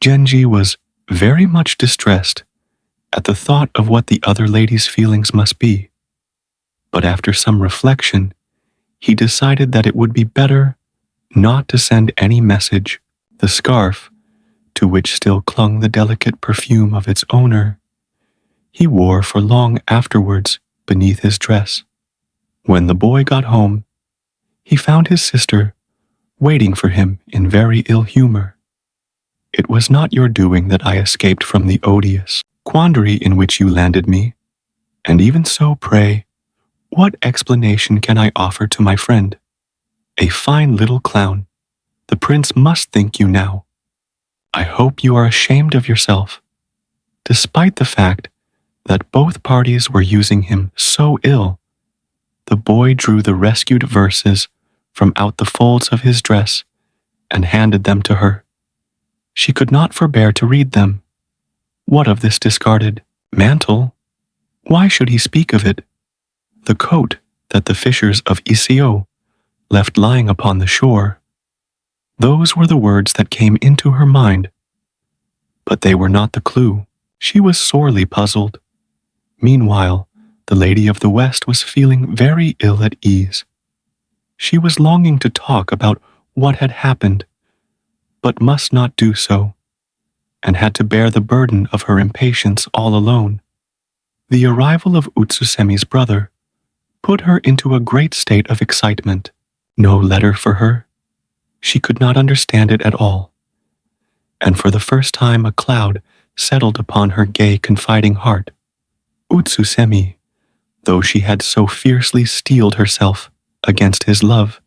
Genji was very much distressed at the thought of what the other lady's feelings must be, but after some reflection, he decided that it would be better not to send any message. The scarf, to which still clung the delicate perfume of its owner, he wore for long afterwards beneath his dress. When the boy got home, he found his sister waiting for him in very ill humor. "It was not your doing that I escaped from the odious quandary in which you landed me, and even so, pray, what explanation can I offer to my friend? A fine little clown. The prince must think you now. I hope you are ashamed of yourself." Despite the fact that both parties were using him so ill, the boy drew the rescued verses from out the folds of his dress and handed them to her. She could not forbear to read them. What of this discarded mantle? Why should he speak of it? The coat that the fishers of Iseo left lying upon the shore. Those were the words that came into her mind, but they were not the clue. She was sorely puzzled. Meanwhile, the lady of the West was feeling very ill at ease. She was longing to talk about what had happened, but must not do so, and had to bear the burden of her impatience all alone. The arrival of Utsusemi's brother put her into a great state of excitement. No letter for her. She could not understand it at all. And for the first time a cloud settled upon her gay, confiding heart. Utsusemi, though she had so fiercely steeled herself against his love,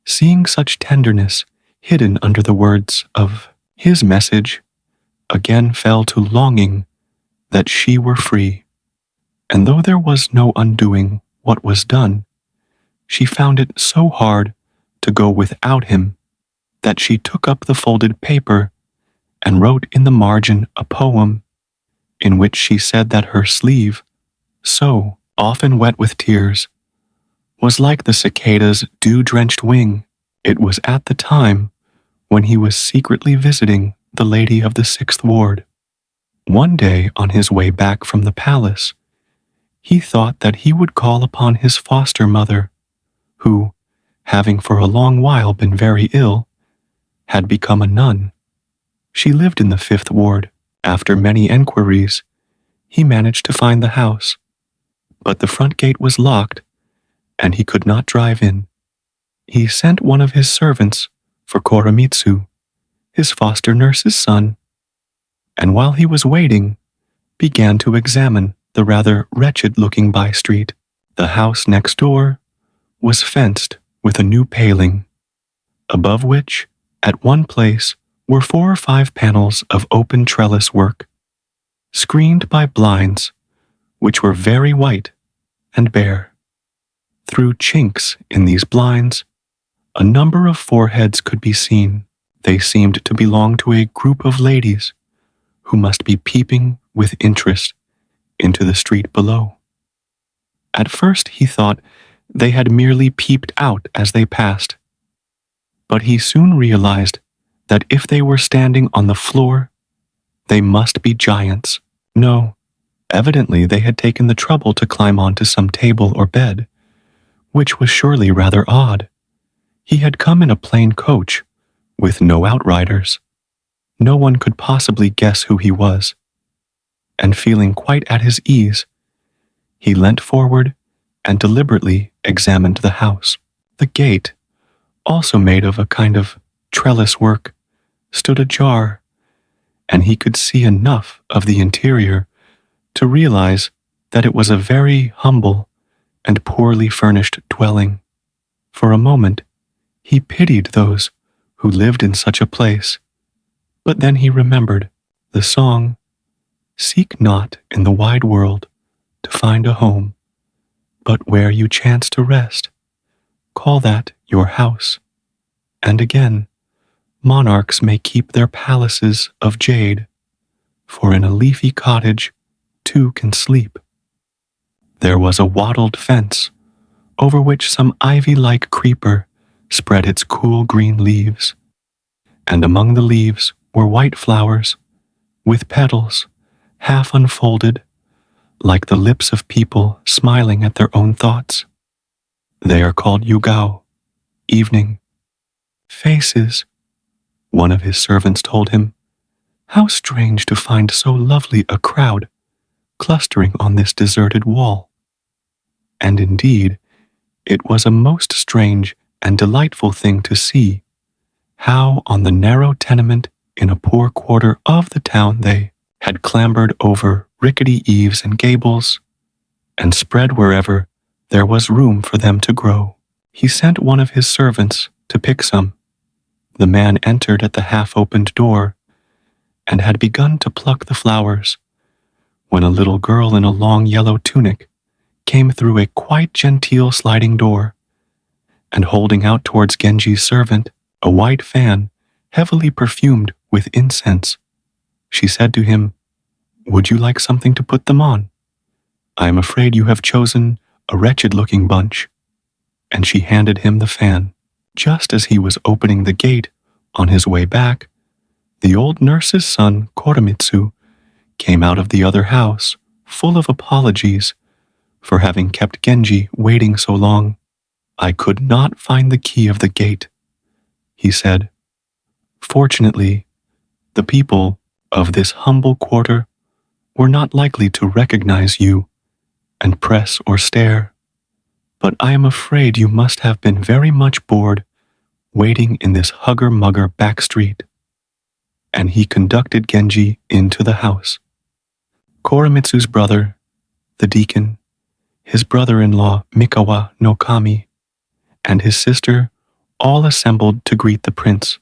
seeing such tenderness hidden under the words of his message, again fell to longing that she were free. And though there was no undoing what was done, she found it so hard to go without him that she took up the folded paper and wrote in the margin a poem in which she said that her sleeve, so often wet with tears, was like the cicada's dew-drenched wing. It was at the time when he was secretly visiting the lady of the 6th ward. One day on his way back from the palace, he thought that he would call upon his foster mother, who, having for a long while been very ill, had become a nun. She lived in the 5th ward. After many enquiries, he managed to find the house, but the front gate was locked, and he could not drive in. He sent one of his servants for Koremitsu, his foster nurse's son, and while he was waiting, began to examine the rather wretched-looking by-street. The house next door was fenced with a new paling, above which, at one place, were 4 or 5 panels of open trellis work, screened by blinds, which were very white and bare. Through chinks in these blinds, a number of foreheads could be seen. They seemed to belong to a group of ladies who must be peeping with interest into the street below. At first he thought they had merely peeped out as they passed, but he soon realized that if they were standing on the floor, they must be giants. No, evidently they had taken the trouble to climb onto some table or bed, which was surely rather odd. He had come in a plain coach, with no outriders. No one could possibly guess who he was. And feeling quite at his ease, he leant forward and deliberately examined the house. The gate, also made of a kind of trellis work, stood ajar, and he could see enough of the interior to realize that it was a very humble and poorly furnished dwelling. For a moment, he pitied those who lived in such a place, but then he remembered the song, "Seek not in the wide world to find a home, but where you chance to rest. Call that your house. And again, monarchs may keep their palaces of jade, for in a leafy cottage two can sleep. There was a wattled fence, over which some ivy-like creeper spread its cool green leaves, and among the leaves were white flowers, with petals half unfolded, like the lips of people smiling at their own thoughts. They are called yugao, evening. Faces, one of his servants told him. How strange to find so lovely a crowd clustering on this deserted wall. And indeed, it was a most strange and delightful thing to see how on the narrow tenement in a poor quarter of the town they had clambered over rickety eaves and gables and spread wherever there was room for them to grow. He sent one of his servants to pick some. The man entered at the half-opened door and had begun to pluck the flowers when a little girl in a long yellow tunic came through a quite genteel sliding door, and holding out towards Genji's servant a white fan heavily perfumed with incense, she said to him, "Would you like something to put them on? I am afraid you have chosen a wretched-looking bunch." And she handed him the fan. Just as he was opening the gate on his way back, the old nurse's son, Koremitsu, came out of the other house, full of apologies for having kept Genji waiting so long. "I could not find the key of the gate," he said. "Fortunately, the people of this humble quarter were not likely to recognize you and press or stare, but I am afraid you must have been very much bored waiting in this hugger-mugger back street." And he conducted Genji into the house. Koremitsu's brother, the deacon, his brother-in-law Mikawa no Kami, and his sister all assembled to greet the prince,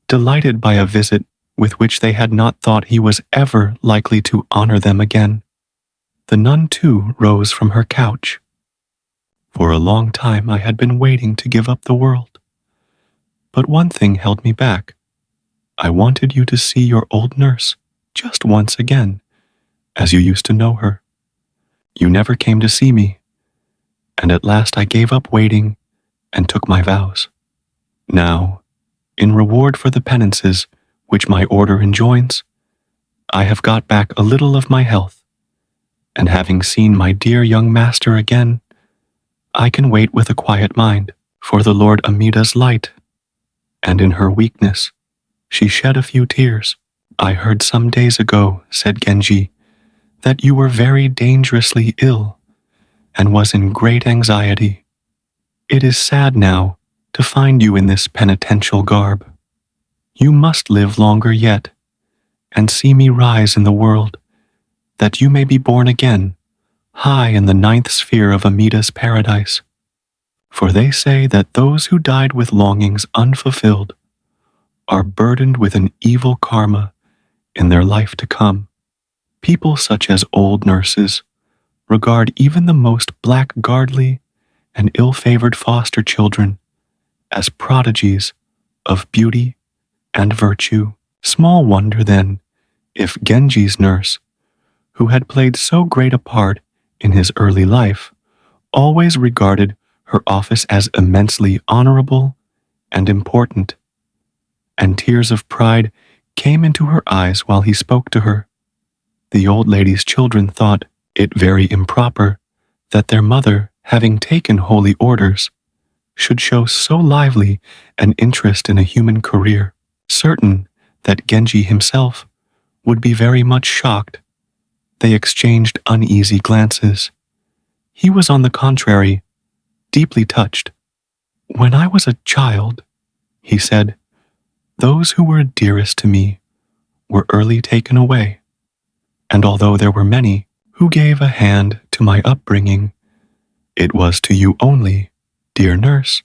delighted by a visit with which they had not thought he was ever likely to honor them again. The nun, too, rose from her couch. "For a long time I had been waiting to give up the world. But one thing held me back. I wanted you to see your old nurse just once again, as you used to know her. You never came to see me, and at last I gave up waiting and took my vows. Now, in reward for the penances which my order enjoins, I have got back a little of my health, and having seen my dear young master again, I can wait with a quiet mind for the Lord Amida's light." And in her weakness, she shed a few tears. "I heard some days ago," said Genji, "that you were very dangerously ill and was in great anxiety. It is sad now to find you in this penitential garb. You must live longer yet and see me rise in the world, that you may be born again, high in the ninth sphere of Amida's paradise. For they say that those who died with longings unfulfilled are burdened with an evil karma in their life to come. People such as old nurses regard even the most blackguardly and ill-favored foster children as prodigies of beauty and virtue. Small wonder, then, if Genji's nurse, who had played so great a part in his early life, always regarded her office as immensely honorable and important, and tears of pride came into her eyes while he spoke to her. The old lady's children thought it very improper that their mother, having taken holy orders, should show so lively an interest in a human career. Certain that Genji himself would be very much shocked, they exchanged uneasy glances. He was, on the contrary, deeply touched. "When I was a child," he said, "those who were dearest to me were early taken away, and although there were many who gave a hand to my upbringing, it was to you only, dear nurse,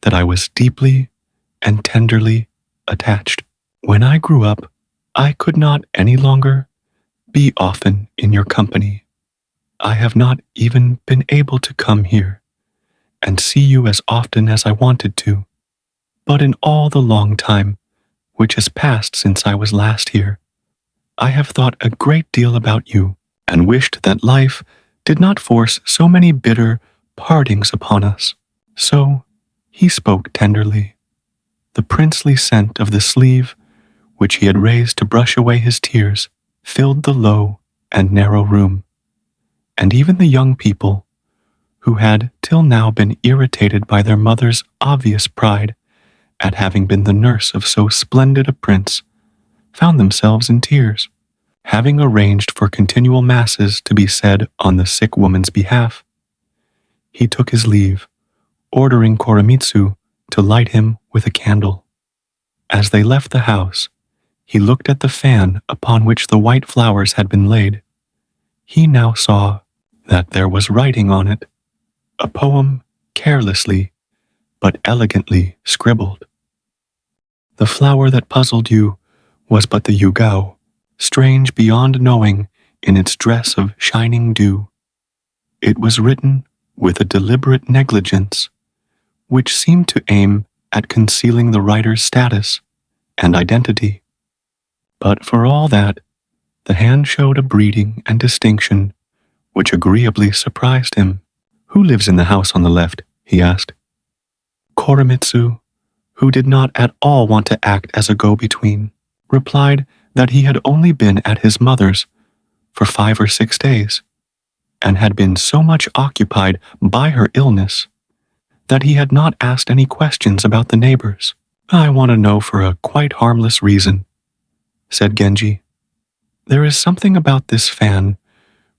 that I was deeply and tenderly attached. When I grew up, I could not any longer be often in your company. I have not even been able to come here and see you as often as I wanted to. But in all the long time which has passed since I was last here, I have thought a great deal about you and wished that life did not force so many bitter partings upon us. So he spoke tenderly. The princely scent of the sleeve, which he had raised to brush away his tears, filled the low and narrow room, and even the young people, who had till now been irritated by their mother's obvious pride at having been the nurse of so splendid a prince, found themselves in tears. Having arranged for continual masses to be said on the sick woman's behalf, he took his leave, ordering Koremitsu to light him with a candle. As they left the house, he looked at the fan upon which the white flowers had been laid. He now saw that there was writing on it, a poem carelessly but elegantly scribbled. The flower that puzzled you was but the yugao, strange beyond knowing in its dress of shining dew. It was written with a deliberate negligence, which seemed to aim at concealing the writer's status and identity. But for all that, the hand showed a breeding and distinction which agreeably surprised him. "Who lives in the house on the left?" he asked. Koremitsu, who did not at all want to act as a go-between, replied that he had only been at his mother's for 5 or 6 days, and had been so much occupied by her illness that he had not asked any questions about the neighbors. "I want to know for a quite harmless reason," said Genji. "There is something about this fan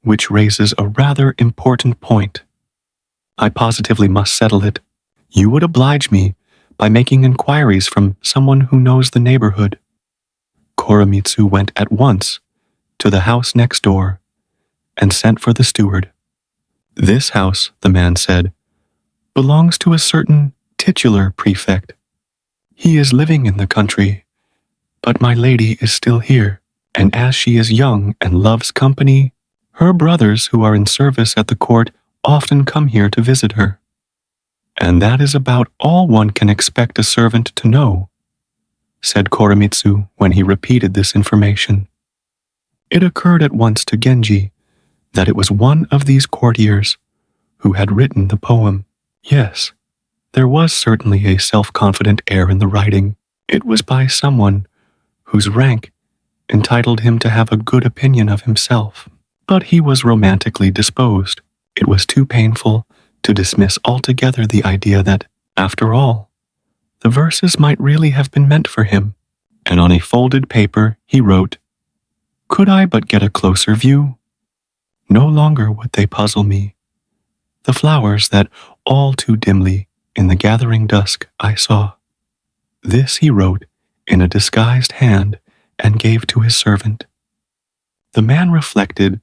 which raises a rather important point. I positively must settle it. You would oblige me by making inquiries from someone who knows the neighborhood." Koremitsu went at once to the house next door and sent for the steward. "This house," the man said, "belongs to a certain titular prefect. He is living in the country, but my lady is still here, and as she is young and loves company, her brothers who are in service at the court often come here to visit her. And that is about all one can expect a servant to know," said Koremitsu when he repeated this information. It occurred at once to Genji that it was one of these courtiers who had written the poem. Yes, there was certainly a self-confident air in the writing. It was by someone whose rank entitled him to have a good opinion of himself. But he was romantically disposed. It was too painful to dismiss altogether the idea that, after all, the verses might really have been meant for him, and on a folded paper he wrote, "Could I but get a closer view? No longer would they puzzle me. The flowers that all too dimly in the gathering dusk I saw." This he wrote in a disguised hand and gave to his servant. The man reflected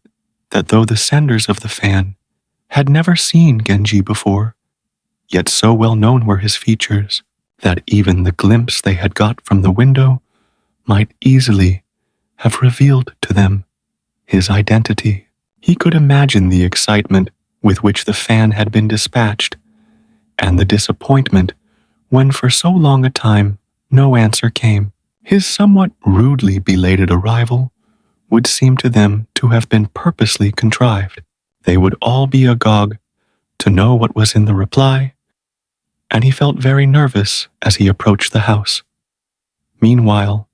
that though the senders of the fan had never seen Genji before, yet so well known were his features that even the glimpse they had got from the window might easily have revealed to them his identity. He could imagine the excitement with which the fan had been dispatched, and the disappointment when for so long a time no answer came. His somewhat rudely belated arrival would seem to them to have been purposely contrived. They would all be agog to know what was in the reply, and he felt very nervous as he approached the house. Meanwhile,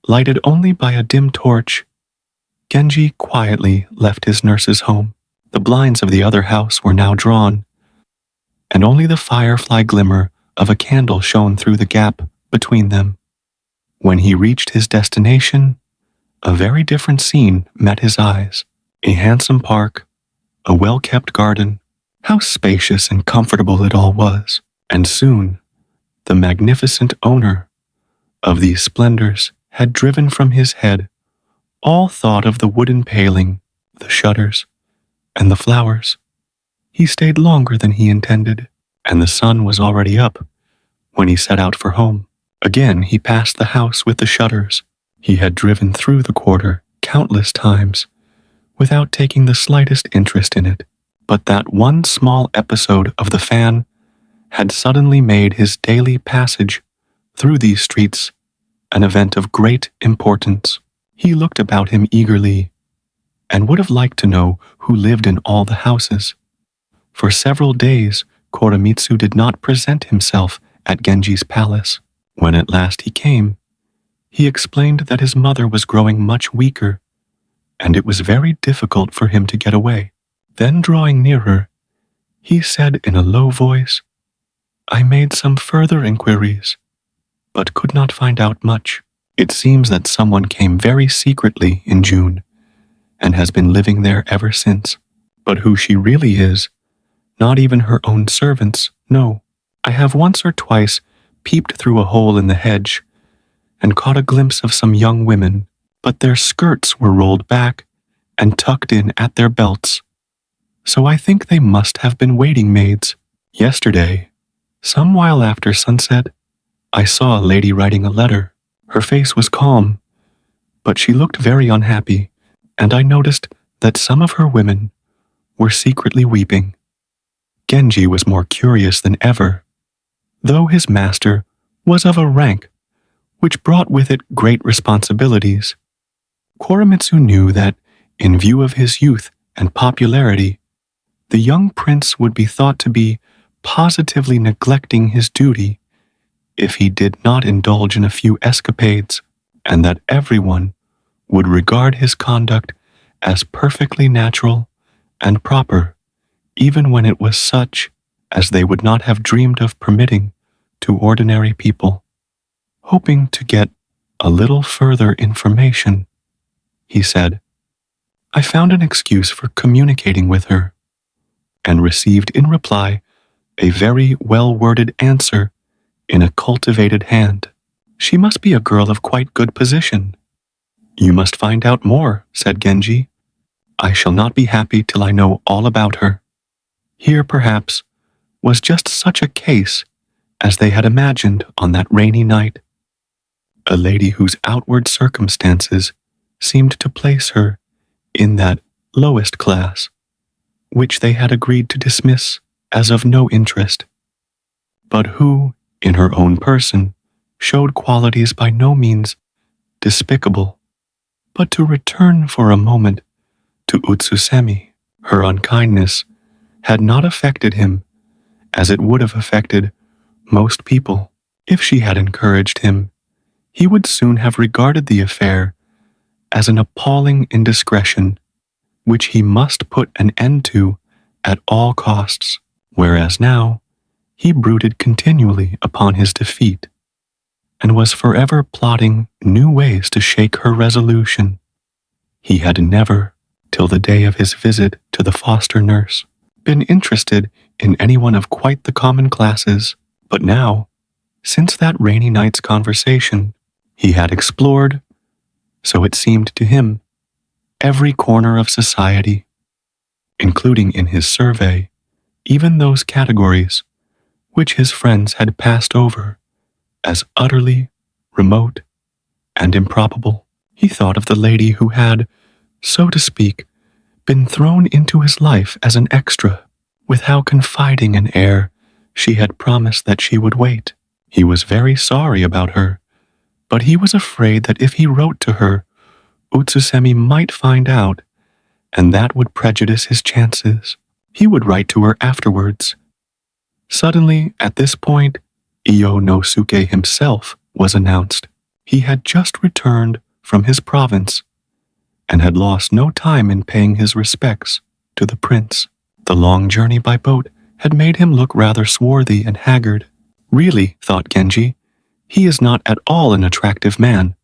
lighted only by a dim torch, Genji quietly left his nurse's home. The blinds of the other house were now drawn, and only the firefly glimmer of a candle shone through the gap between them. When he reached his destination, a very different scene met his eyes. A handsome park, a well-kept garden. How spacious and comfortable it all was. And soon, the magnificent owner of these splendors had driven from his head all thought of the wooden paling, the shutters, and the flowers. He stayed longer than he intended, and the sun was already up when he set out for home. Again he passed the house with the shutters. He had driven through the quarter countless times without taking the slightest interest in it. But that one small episode of the fan had suddenly made his daily passage through these streets an event of great importance. He looked about him eagerly and would have liked to know who lived in all the houses. For several days, Koremitsu did not present himself at Genji's palace. When at last he came, he explained that his mother was growing much weaker, and it was very difficult for him to get away. Then drawing nearer, he said in a low voice, "I made some further inquiries, but could not find out much. It seems that someone came very secretly in June, and has been living there ever since. But who she really is, not even her own servants know. I have once or twice peeped through a hole in the hedge and caught a glimpse of some young women, but their skirts were rolled back and tucked in at their belts. So I think they must have been waiting maids. Yesterday, some while after sunset, I saw a lady writing a letter. Her face was calm, but she looked very unhappy, and I noticed that some of her women were secretly weeping." Genji was more curious than ever. Though his master was of a rank which brought with it great responsibilities, Koremitsu knew that, in view of his youth and popularity, the young prince would be thought to be positively neglecting his duty if he did not indulge in a few escapades, and that everyone would regard his conduct as perfectly natural and proper, even when it was such as they would not have dreamed of permitting to ordinary people. Hoping to get a little further information, he said, I found an excuse for communicating with her, and received in reply a very well-worded answer in a cultivated hand. She must be a girl of quite good position. You must find out more, said Genji. I shall not be happy till I know all about her. Here, perhaps, was just such a case as they had imagined on that rainy night. A lady whose outward circumstances seemed to place her in that lowest class, which they had agreed to dismiss as of no interest, but who, in her own person, showed qualities by no means despicable. But to return for a moment to Utsusemi, her unkindness had not affected him as it would have affected most people. If she had encouraged him, he would soon have regarded the affair as an appalling indiscretion, which he must put an end to at all costs, whereas now he brooded continually upon his defeat, and was forever plotting new ways to shake her resolution. He had never, till the day of his visit to the foster nurse, been interested in anyone of quite the common classes, but now, since that rainy night's conversation, he had explored, so it seemed to him, every corner of society, including in his survey even those categories which his friends had passed over as utterly remote and improbable. He thought of the lady who had, so to speak, been thrown into his life as an extra, with how confiding an air she had promised that she would wait. He was very sorry about her, but he was afraid that if he wrote to her, Utsusemi might find out, and that would prejudice his chances. He would write to her afterwards. Suddenly, at this point, Iyo no Suke himself was announced. He had just returned from his province, and had lost no time in paying his respects to the prince. The long journey by boat had made him look rather swarthy and haggard. Really, thought Genji, he is not at all an attractive man.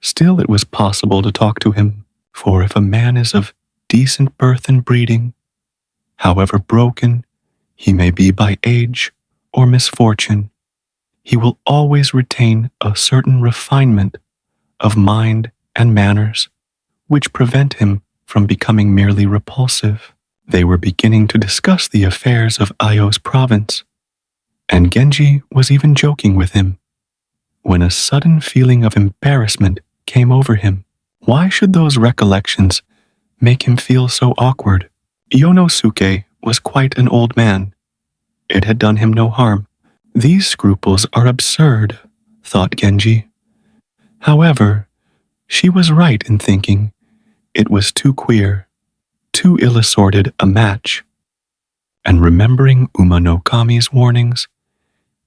Still, it was possible to talk to him, for if a man is of decent birth and breeding, however broken he may be by age or misfortune, he will always retain a certain refinement of mind and manners, which prevent him from becoming merely repulsive. They were beginning to discuss the affairs of Ayo's province, and Genji was even joking with him, when a sudden feeling of embarrassment came over him. Why should those recollections make him feel so awkward? Ionosuke was quite an old man. It had done him no harm. These scruples are absurd, thought Genji. However, she was right in thinking it was too queer, too ill-assorted a match. And remembering Uma no Kami's warnings,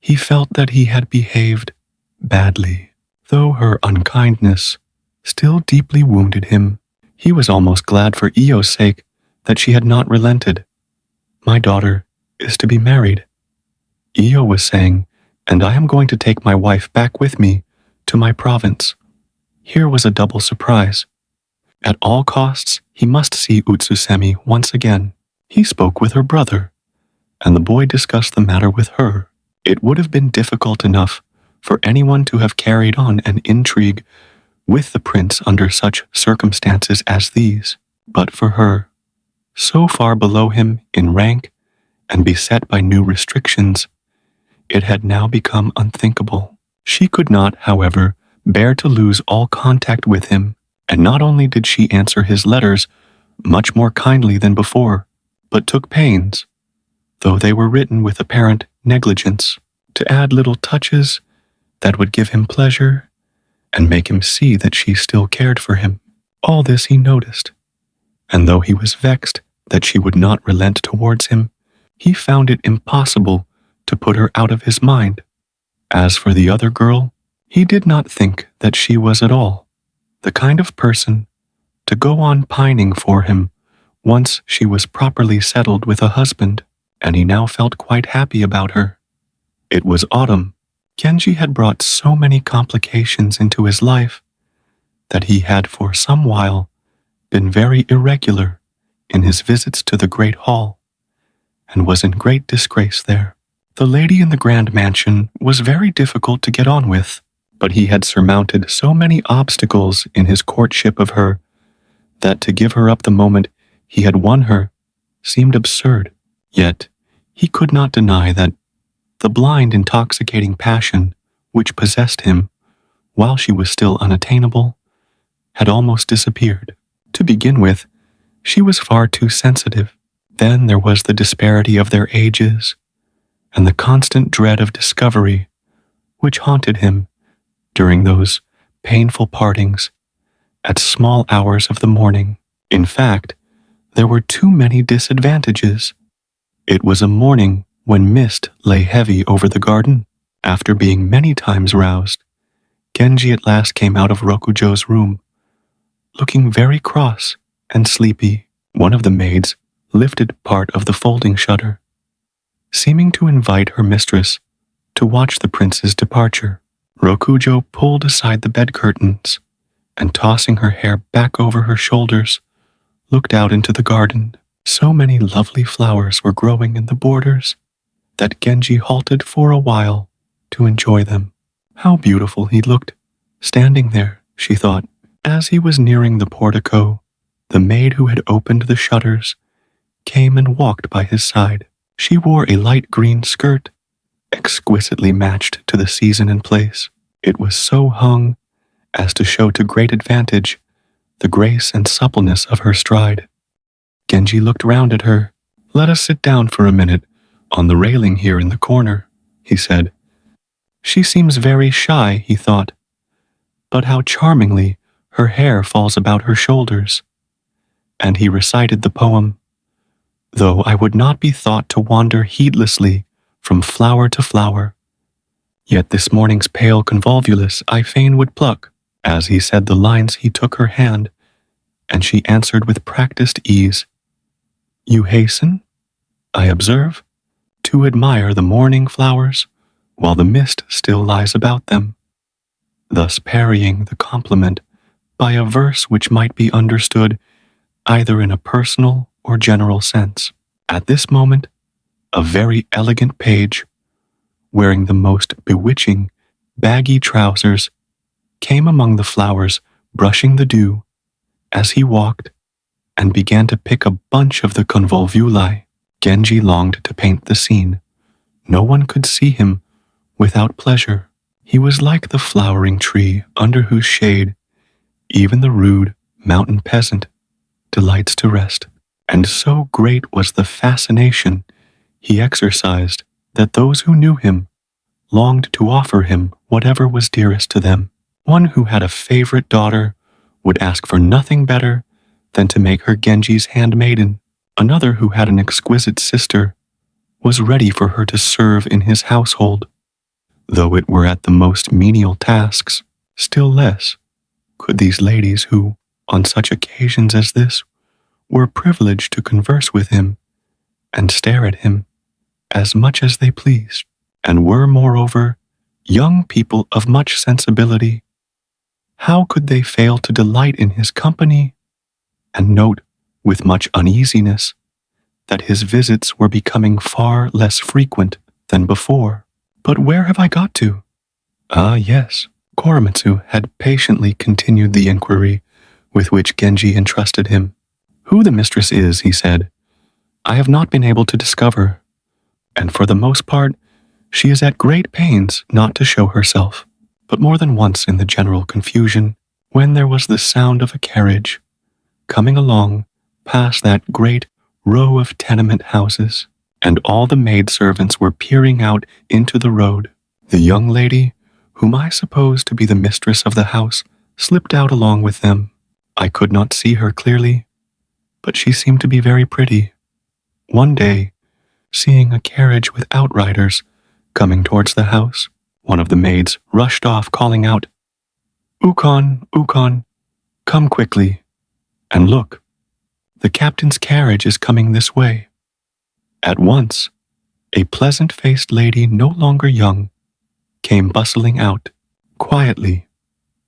he felt that he had behaved badly. Though her unkindness still deeply wounded him, he was almost glad for Io's sake that she had not relented. My daughter is to be married, Io was saying, and I am going to take my wife back with me to my province. Here was a double surprise. At all costs, he must see Utsusemi once again. He spoke with her brother, and the boy discussed the matter with her. It would have been difficult enough for anyone to have carried on an intrigue with the prince under such circumstances as these, but for her, so far below him in rank and beset by new restrictions, it had now become unthinkable. She could not, however, bear to lose all contact with him, and not only did she answer his letters much more kindly than before, but took pains, though they were written with apparent negligence, to add little touches that would give him pleasure and make him see that she still cared for him. All this he noticed, and though he was vexed that she would not relent towards him, he found it impossible to put her out of his mind. As for the other girl, he did not think that she was at all the kind of person to go on pining for him once she was properly settled with a husband, and he now felt quite happy about her. It was autumn. Genji had brought so many complications into his life that he had for some while been very irregular in his visits to the great hall, and was in great disgrace there. The lady in the grand mansion was very difficult to get on with, but he had surmounted so many obstacles in his courtship of her that to give her up the moment he had won her seemed absurd. Yet he could not deny that the blind, intoxicating passion which possessed him while she was still unattainable had almost disappeared. To begin with, she was far too sensitive. Then there was the disparity of their ages, and the constant dread of discovery which haunted him during those painful partings at small hours of the morning. In fact, there were too many disadvantages. It was a morning when mist lay heavy over the garden. After being many times roused, Genji at last came out of Rokujo's room, looking very cross and sleepy. One of the maids lifted part of the folding shutter, seeming to invite her mistress to watch the prince's departure. Rokujo pulled aside the bed curtains, and tossing her hair back over her shoulders, looked out into the garden. So many lovely flowers were growing in the borders that Genji halted for a while to enjoy them. How beautiful he looked, standing there, she thought. As he was nearing the portico, the maid who had opened the shutters came and walked by his side. She wore a light green skirt, exquisitely matched to the season and place. It was so hung as to show to great advantage the grace and suppleness of her stride. Genji looked round at her. "Let us sit down for a minute on the railing here in the corner," he said. "She seems very shy," he thought, "but how charmingly her hair falls about her shoulders." And he recited the poem, "Though I would not be thought to wander heedlessly from flower to flower, yet this morning's pale convolvulus I fain would pluck." As he said the lines, he took her hand, and she answered with practiced ease, "You hasten, I observe, to admire the morning flowers while the mist still lies about them," thus parrying the compliment by a verse which might be understood either in a personal or general sense. At this moment, a very elegant page, wearing the most bewitching baggy trousers, came among the flowers, brushing the dew as he walked, and began to pick a bunch of the convolvuli. Genji longed to paint the scene. No one could see him without pleasure. He was like the flowering tree under whose shade even the rude mountain peasant delights to rest. And so great was the fascination he exercised that those who knew him longed to offer him whatever was dearest to them. One who had a favorite daughter would ask for nothing better than to make her Genji's handmaiden. Another who had an exquisite sister was ready for her to serve in his household, though it were at the most menial tasks. Still less could these ladies who, on such occasions as this, were privileged to converse with him and stare at him as much as they pleased, and were, moreover, young people of much sensibility. How could they fail to delight in his company and note with much uneasiness that his visits were becoming far less frequent than before? But where have I got to? Ah, yes. Koremitsu had patiently continued the inquiry with which Genji entrusted him. Who the mistress is, he said, I have not been able to discover, and for the most part, she is at great pains not to show herself. But more than once in the general confusion, when there was the sound of a carriage coming along past that great row of tenement houses, and all the maidservants were peering out into the road, the young lady, whom I supposed to be the mistress of the house, slipped out along with them. I could not see her clearly, but she seemed to be very pretty. One day, seeing a carriage with outriders coming towards the house, one of the maids rushed off calling out, Ukon, Ukon, come quickly, and look, the captain's carriage is coming this way. At once, a pleasant-faced lady no longer young came bustling out. Quietly,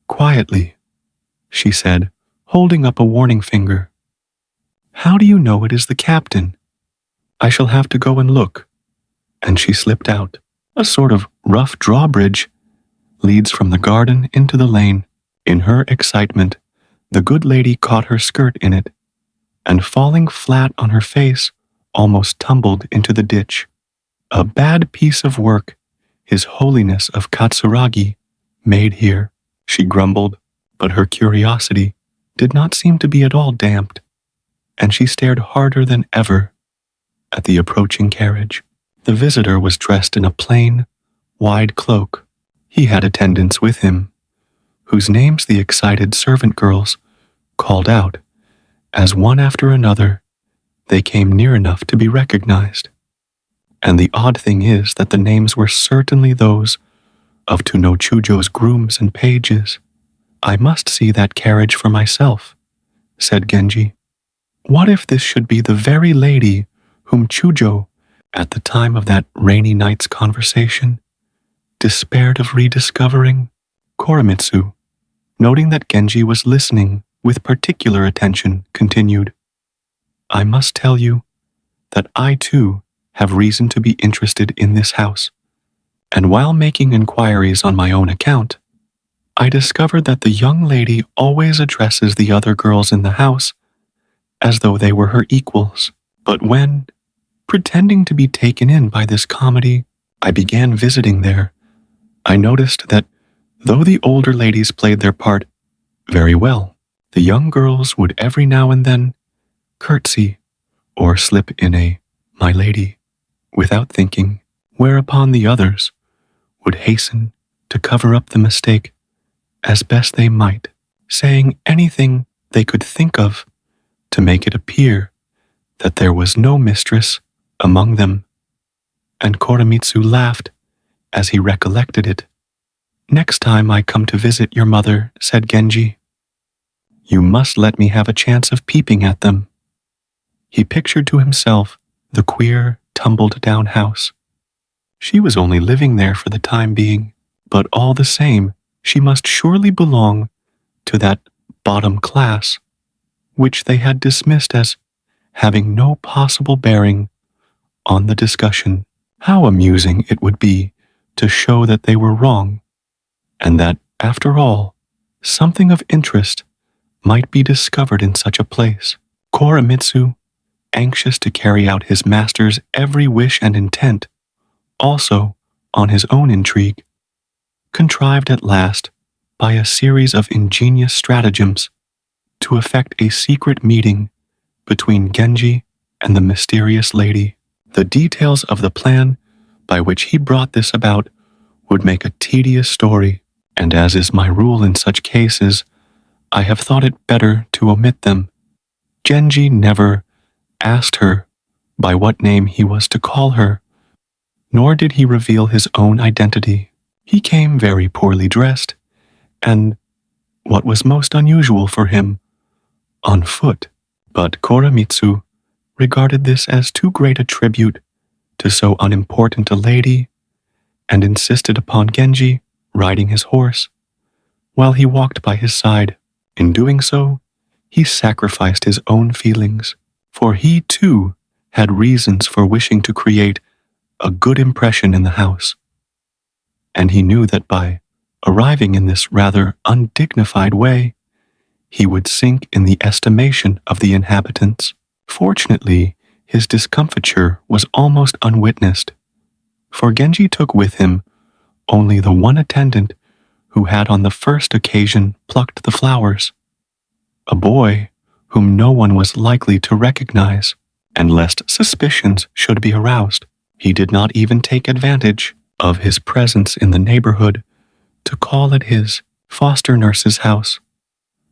quietly, she said, holding up a warning finger. How do you know it is the captain? I shall have to go and look. And she slipped out. A sort of rough drawbridge leads from the garden into the lane. In her excitement, the good lady caught her skirt in it, and falling flat on her face, almost tumbled into the ditch. A bad piece of work His Holiness of Katsuragi made here, she grumbled, but her curiosity did not seem to be at all damped, and she stared harder than ever at the approaching carriage. The visitor was dressed in a plain, wide cloak. He had attendants with him, whose names the excited servant girls called out, as one after another they came near enough to be recognized. And the odd thing is that the names were certainly those of Tuno Chujo's grooms and pages. I must see that carriage for myself, said Genji. What if this should be the very lady whom Chujo, at the time of that rainy night's conversation, despaired of rediscovering? Koremitsu, noting that Genji was listening with particular attention, continued, I must tell you that I too have reason to be interested in this house, and while making inquiries on my own account, I discovered that the young lady always addresses the other girls in the house as though they were her equals. But when, pretending to be taken in by this comedy, I began visiting there, I noticed that though the older ladies played their part very well, the young girls would every now and then curtsy or slip in a "my lady" without thinking, whereupon the others would hasten to cover up the mistake as best they might, saying anything they could think of to make it appear that there was no mistress among them. And Koremitsu laughed as he recollected it. Next time I come to visit your mother, said Genji, you must let me have a chance of peeping at them. He pictured to himself the queer, tumbled-down house. She was only living there for the time being, but all the same, she must surely belong to that bottom class, which they had dismissed as having no possible bearing on the discussion. How amusing it would be to show that they were wrong, and that, after all, something of interest might be discovered in such a place. Koremitsu, anxious to carry out his master's every wish and intent, also on his own intrigue, contrived at last, by a series of ingenious stratagems, to effect a secret meeting between Genji and the mysterious lady. The details of the plan by which he brought this about would make a tedious story, and as is my rule in such cases, I have thought it better to omit them. Genji never asked her by what name he was to call her, nor did he reveal his own identity. He came very poorly dressed, and, what was most unusual for him, on foot. But Koremitsu regarded this as too great a tribute to so unimportant a lady, and insisted upon Genji riding his horse, while he walked by his side. In doing so, he sacrificed his own feelings, for he too had reasons for wishing to create a good impression in the house. And he knew that by arriving in this rather undignified way, he would sink in the estimation of the inhabitants. Fortunately, his discomfiture was almost unwitnessed, for Genji took with him only the one attendant who had on the first occasion plucked the flowers, a boy whom no one was likely to recognize, and lest suspicions should be aroused, he did not even take advantage of his presence in the neighborhood to call at his foster nurse's house.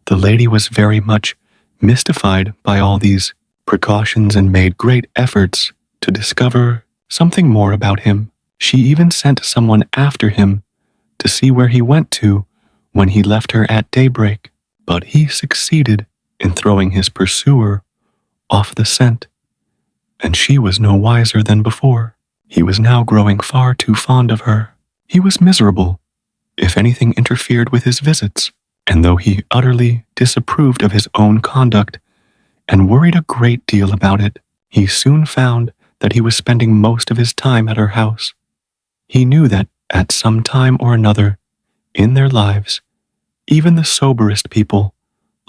The lady was very much mystified by all these precautions and made great efforts to discover something more about him. She even sent someone after him to see where he went to when he left her at daybreak, but he succeeded in throwing his pursuer off the scent, and she was no wiser than before. He was now growing far too fond of her. He was miserable if anything interfered with his visits, and though he utterly disapproved of his own conduct and worried a great deal about it, he soon found that he was spending most of his time at her house. He knew that at some time or another in their lives, even the soberest people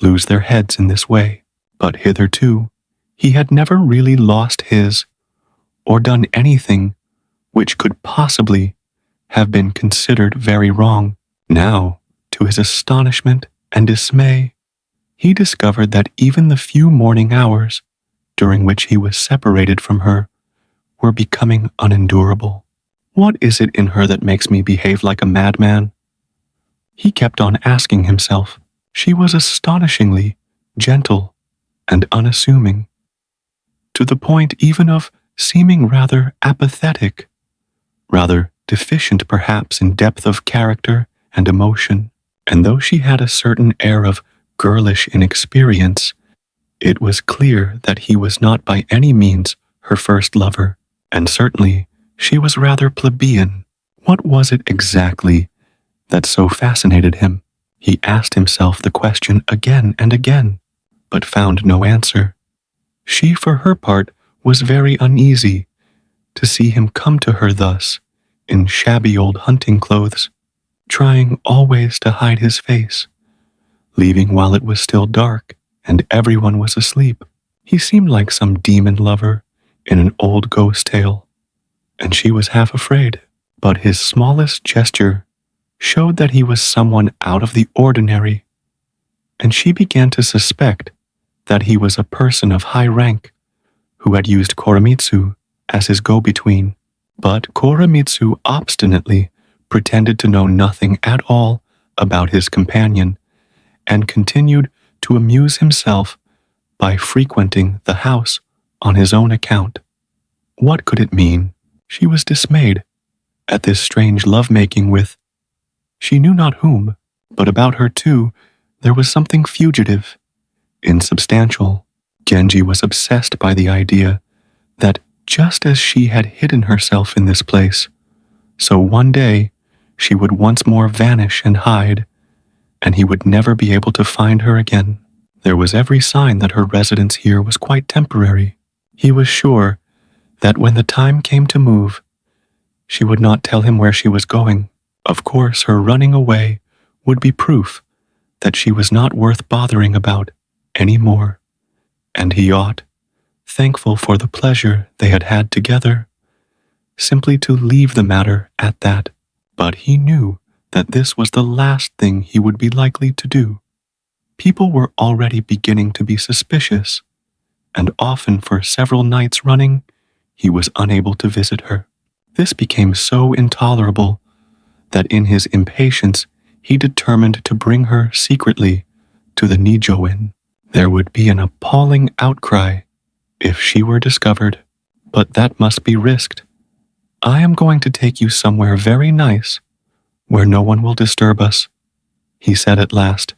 lose their heads in this way, but hitherto he had never really lost his or done anything which could possibly have been considered very wrong. Now, to his astonishment and dismay, he discovered that even the few morning hours during which he was separated from her were becoming unendurable. What is it in her that makes me behave like a madman? He kept on asking himself. She was astonishingly gentle and unassuming, to the point even of seeming rather apathetic, rather deficient perhaps in depth of character and emotion. And though she had a certain air of girlish inexperience, it was clear that he was not by any means her first lover, and certainly she was rather plebeian. What was it exactly that so fascinated him? He asked himself the question again and again, but found no answer. She, for her part, was very uneasy to see him come to her thus, in shabby old hunting clothes, trying always to hide his face, leaving while it was still dark and everyone was asleep. He seemed like some demon lover in an old ghost tale, and she was half afraid. But his smallest gesture showed that he was someone out of the ordinary, and she began to suspect that he was a person of high rank who had used Koremitsu as his go-between. But Koremitsu obstinately pretended to know nothing at all about his companion, and continued to amuse himself by frequenting the house on his own account. What could it mean? She was dismayed at this strange love-making with she knew not whom, but about her too there was something fugitive, insubstantial. Genji was obsessed by the idea that just as she had hidden herself in this place, so one day she would once more vanish and hide, and he would never be able to find her again. There was every sign that her residence here was quite temporary. He was sure that when the time came to move, she would not tell him where she was going. Of course, her running away would be proof that she was not worth bothering about any more, and he ought, thankful for the pleasure they had had together, simply to leave the matter at that. But he knew that this was the last thing he would be likely to do. People were already beginning to be suspicious, and often for several nights running, he was unable to visit her. This became so intolerable that in his impatience he determined to bring her secretly to the Nijo Inn. There would be an appalling outcry if she were discovered, but that must be risked. I am going to take you somewhere very nice, where no one will disturb us, he said at last.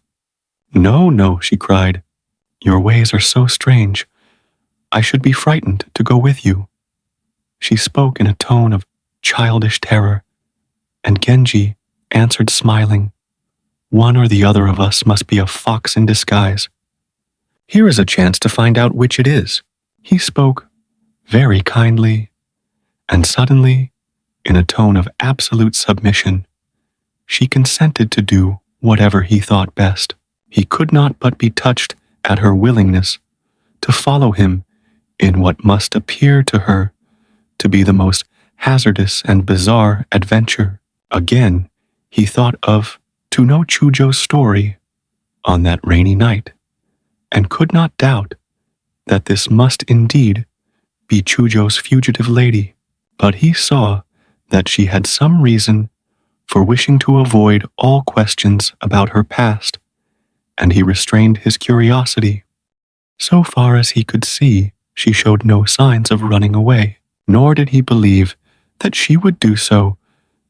No, no, she cried. Your ways are so strange. I should be frightened to go with you. She spoke in a tone of childish terror, and Genji answered smiling. One or the other of us must be a fox in disguise. Here is a chance to find out which it is. He spoke very kindly, and suddenly, in a tone of absolute submission, she consented to do whatever he thought best. He could not but be touched at her willingness to follow him in what must appear to her to be the most hazardous and bizarre adventure. Again, he thought of Tuno Chujo's story on that rainy night, and could not doubt that this must indeed be Chujo's fugitive lady, but he saw that she had some reason for wishing to avoid all questions about her past, and he restrained his curiosity. So far as he could see, she showed no signs of running away, nor did he believe that she would do so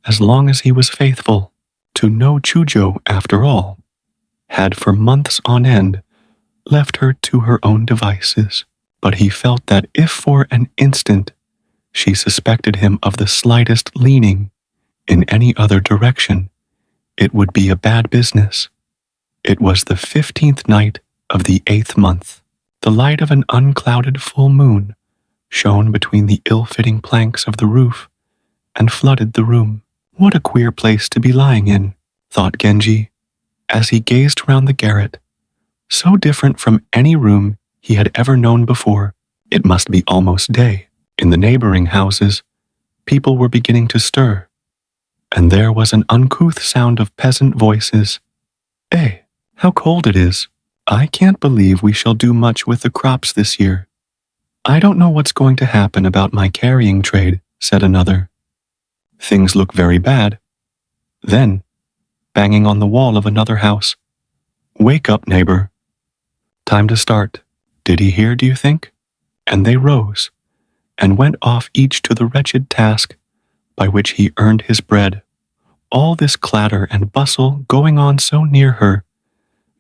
as long as he was faithful. To know Chujo, after all, had for months on end left her to her own devices, but he felt that if for an instant she suspected him of the slightest leaning in any other direction, it would be a bad business. It was the 15th night of the 8th month. The light of an unclouded full moon shone between the ill-fitting planks of the roof and flooded the room. What a queer place to be lying in, thought Genji, as he gazed round the garret, so different from any room he had ever known before. It must be almost day. In the neighboring houses, people were beginning to stir, and there was an uncouth sound of peasant voices. Eh, how cold it is! I can't believe we shall do much with the crops this year. I don't know what's going to happen about my carrying trade, said another. Things look very bad. Then, banging on the wall of another house, Wake up, neighbor. Time to start. Did he hear, do you think? And they rose, and went off each to the wretched task by which he earned his bread. All this clatter and bustle going on so near her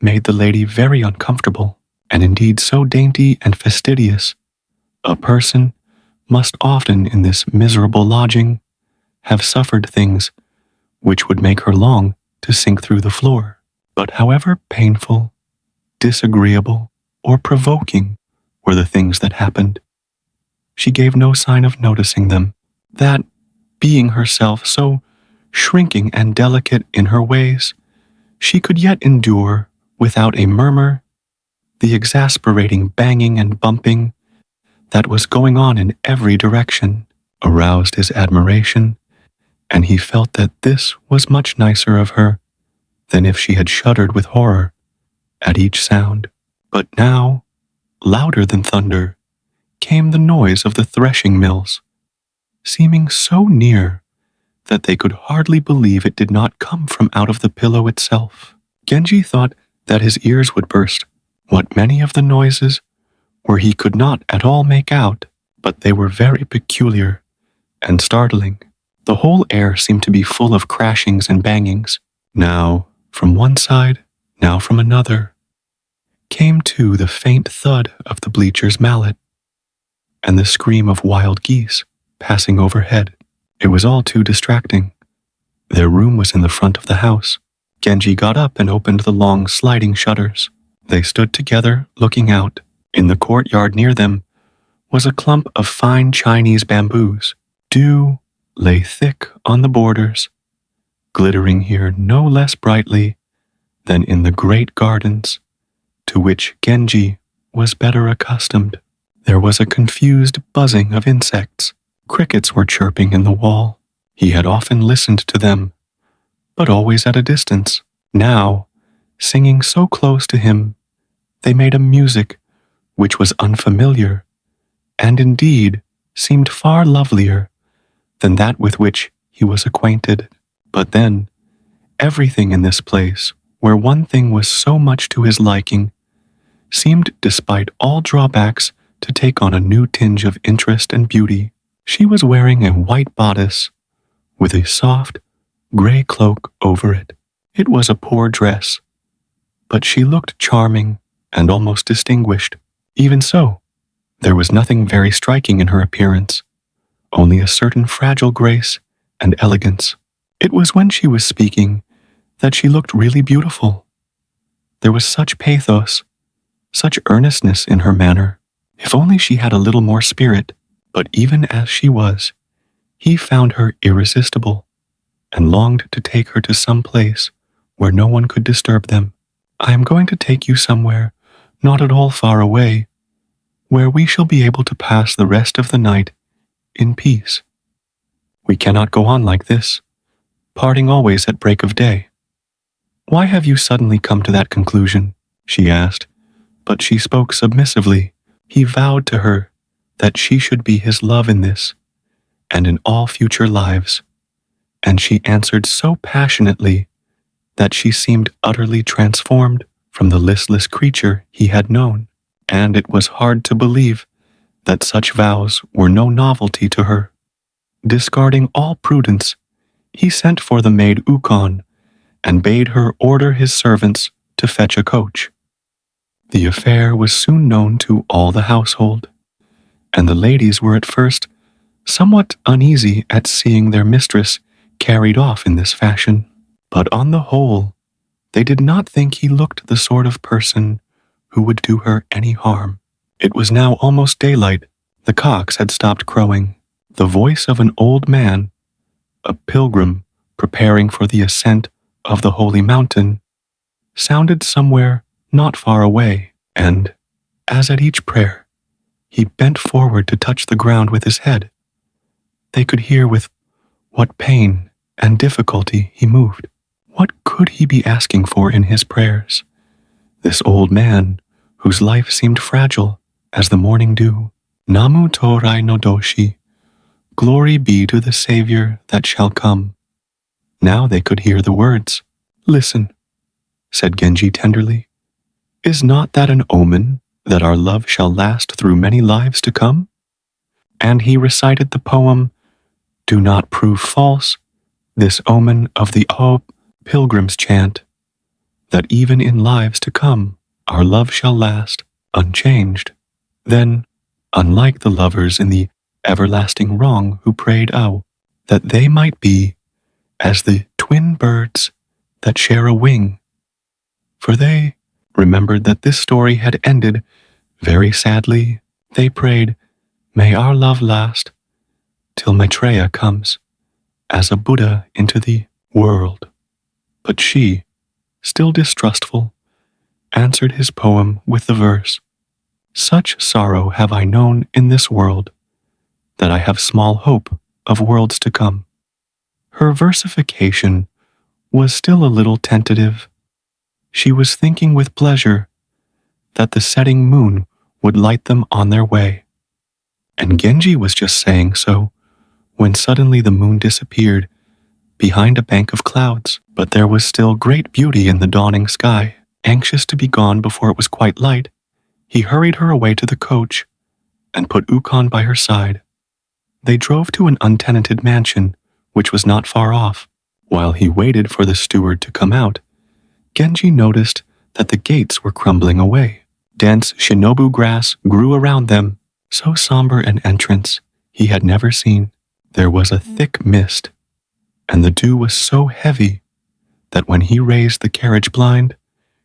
made the lady very uncomfortable, and indeed so dainty and fastidious. A person must often in this miserable lodging have suffered things which would make her long to sink through the floor. But however painful, disagreeable, or provoking were the things that happened, she gave no sign of noticing them. That, being herself so shrinking and delicate in her ways, she could yet endure without a murmur the exasperating banging and bumping that was going on in every direction, aroused his admiration, and he felt that this was much nicer of her than if she had shuddered with horror at each sound. But now, louder than thunder, came the noise of the threshing mills, seeming so near that they could hardly believe it did not come from out of the pillow itself. Genji thought that his ears would burst. What many of the noises were he could not at all make out, but they were very peculiar and startling. The whole air seemed to be full of crashings and bangings. Now from one side, now from another, came too the faint thud of the bleacher's mallet, and the scream of wild geese passing overhead. It was all too distracting. Their room was in the front of the house. Genji got up and opened the long sliding shutters. They stood together, looking out. In the courtyard near them was a clump of fine Chinese bamboos. Dew lay thick on the borders, glittering here no less brightly than in the great gardens to which Genji was better accustomed. There was a confused buzzing of insects. Crickets were chirping in the wall. He had often listened to them, but always at a distance. Now, singing so close to him, they made a music which was unfamiliar, and indeed seemed far lovelier than that with which he was acquainted. But then, everything in this place, where one thing was so much to his liking, seemed, despite all drawbacks, to take on a new tinge of interest and beauty. She was wearing a white bodice, with a soft, gray cloak over it. It was a poor dress, but she looked charming and almost distinguished. Even so, there was nothing very striking in her appearance, only a certain fragile grace and elegance. It was when she was speaking that she looked really beautiful. There was such pathos, such earnestness in her manner. If only she had a little more spirit. But even as she was, he found her irresistible, and longed to take her to some place where no one could disturb them. I am going to take you somewhere not at all far away, where we shall be able to pass the rest of the night in peace. We cannot go on like this, parting always at break of day. Why have you suddenly come to that conclusion? She asked, but she spoke submissively. He vowed to her that she should be his love in this, and in all future lives, and she answered so passionately that she seemed utterly transformed from the listless creature he had known, and it was hard to believe that such vows were no novelty to her. Discarding all prudence, he sent for the maid Ukon, and bade her order his servants to fetch a coach. The affair was soon known to all the household, and the ladies were at first somewhat uneasy at seeing their mistress carried off in this fashion. But on the whole, they did not think he looked the sort of person who would do her any harm. It was now almost daylight. The cocks had stopped crowing. The voice of an old man, a pilgrim preparing for the ascent of the holy mountain, sounded somewhere not far away, and, as at each prayer, he bent forward to touch the ground with his head. They could hear with what pain and difficulty he moved. What could he be asking for in his prayers? This old man, whose life seemed fragile as the morning dew. Namu Torai no Doshi, glory be to the Savior that shall come. Now they could hear the words. Listen, said Genji tenderly. Is not that an omen that our love shall last through many lives to come? And he recited the poem, Do not prove false this omen of the pilgrim's chant, that even in lives to come our love shall last unchanged. Then, unlike the lovers in the everlasting wrong who prayed that they might be as the twin birds that share a wing, for they remembered that this story had ended very sadly, they prayed, May our love last till Maitreya comes as a Buddha into the world. But she, still distrustful, answered his poem with the verse, Such sorrow have I known in this world, that I have small hope of worlds to come. Her versification was still a little tentative. She was thinking with pleasure that the setting moon would light them on their way. And Genji was just saying so, when suddenly the moon disappeared behind a bank of clouds, but there was still great beauty in the dawning sky. Anxious to be gone before it was quite light, he hurried her away to the coach and put Ukon by her side. They drove to an untenanted mansion, which was not far off. While he waited for the steward to come out, Genji noticed that the gates were crumbling away. Dense shinobu grass grew around them, so somber an entrance he had never seen. There was a thick mist, and the dew was so heavy that when he raised the carriage blind,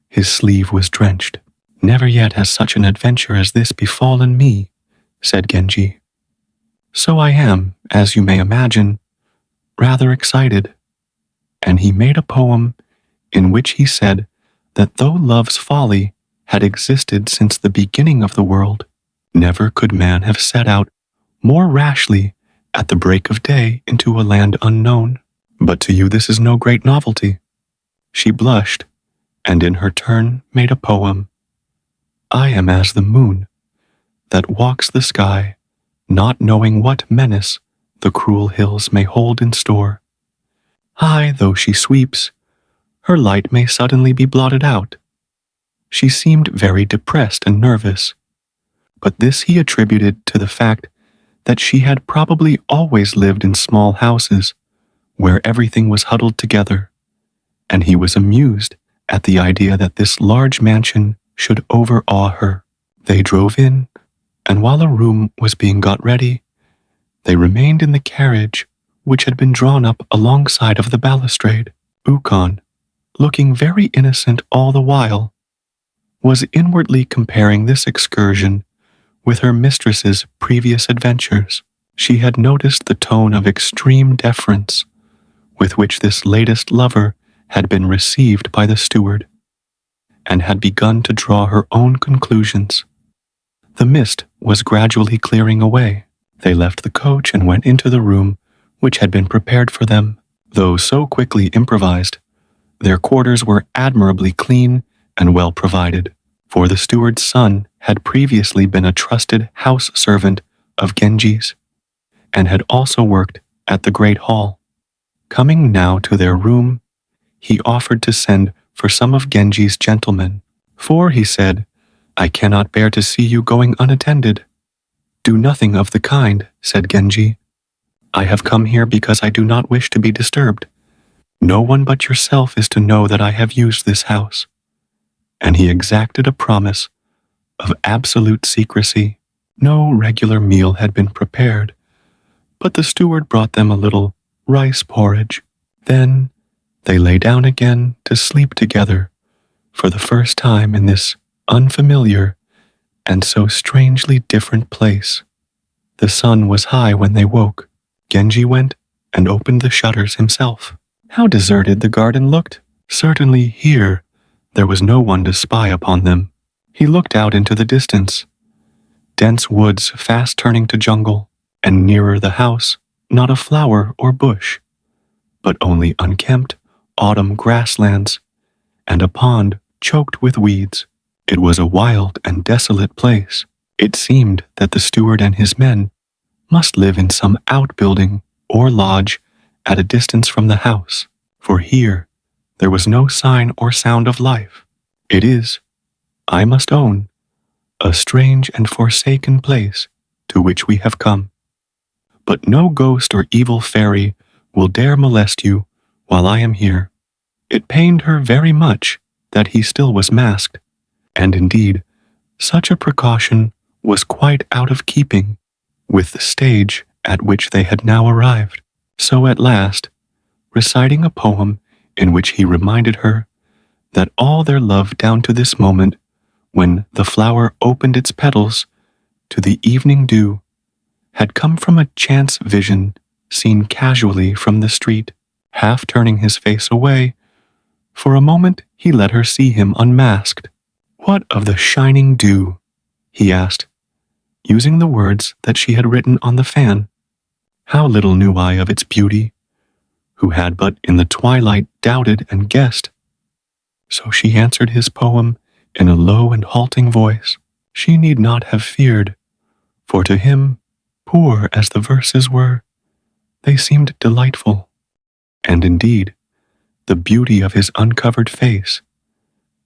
his sleeve was drenched. Never yet has such an adventure as this befallen me, said Genji. So I am, as you may imagine, rather excited. And he made a poem in which he said that though love's folly had existed since the beginning of the world, never could man have set out more rashly at the break of day into a land unknown. But to you this is no great novelty. She blushed, and in her turn made a poem. I am as the moon, that walks the sky, not knowing what menace the cruel hills may hold in store. High though she sweeps, her light may suddenly be blotted out. She seemed very depressed and nervous, but this he attributed to the fact that she had probably always lived in small houses where everything was huddled together, and he was amused at the idea that this large mansion should overawe her. They drove in, and while a room was being got ready, they remained in the carriage which had been drawn up alongside of the balustrade. Ukon, looking very innocent all the while, was inwardly comparing this excursion with her mistress's previous adventures. She had noticed the tone of extreme deference with which this latest lover had been received by the steward, and had begun to draw her own conclusions. The mist was gradually clearing away. They left the coach and went into the room which had been prepared for them. Though so quickly improvised, their quarters were admirably clean and well provided, for the steward's son had previously been a trusted house servant of Genji's, and had also worked at the great hall. Coming now to their room, he offered to send for some of Genji's gentlemen, for, he said, "I cannot bear to see you going unattended." "Do nothing of the kind," said Genji. "I have come here because I do not wish to be disturbed. No one but yourself is to know that I have used this house." And he exacted a promise of absolute secrecy. No regular meal had been prepared, but the steward brought them a little rice porridge. Then they lay down again to sleep together for the first time in this unfamiliar and so strangely different place. The sun was high when they woke. Genji went and opened the shutters himself. How deserted the garden looked! Certainly here there was no one to spy upon them. He looked out into the distance. Dense woods fast turning to jungle, and nearer the house, not a flower or bush, but only unkempt autumn grasslands, and a pond choked with weeds. It was a wild and desolate place. It seemed that the steward and his men must live in some outbuilding or lodge at a distance from the house, for here there was no sign or sound of life. It is, I must own, a strange and forsaken place to which we have come. But no ghost or evil fairy will dare molest you while I am here. It pained her very much that he still was masked, and indeed, such a precaution was quite out of keeping with the stage at which they had now arrived. So at last, reciting a poem in which he reminded her that all their love down to this moment, when the flower opened its petals to the evening dew, had come from a chance vision seen casually from the street. Half turning his face away, for a moment he let her see him unmasked. "What of the shining dew?" he asked, using the words that she had written on the fan. How little knew I of its beauty, who had but in the twilight doubted and guessed. So she answered his poem in a low and halting voice. She need not have feared, for to him, poor as the verses were, they seemed delightful. And indeed, the beauty of his uncovered face,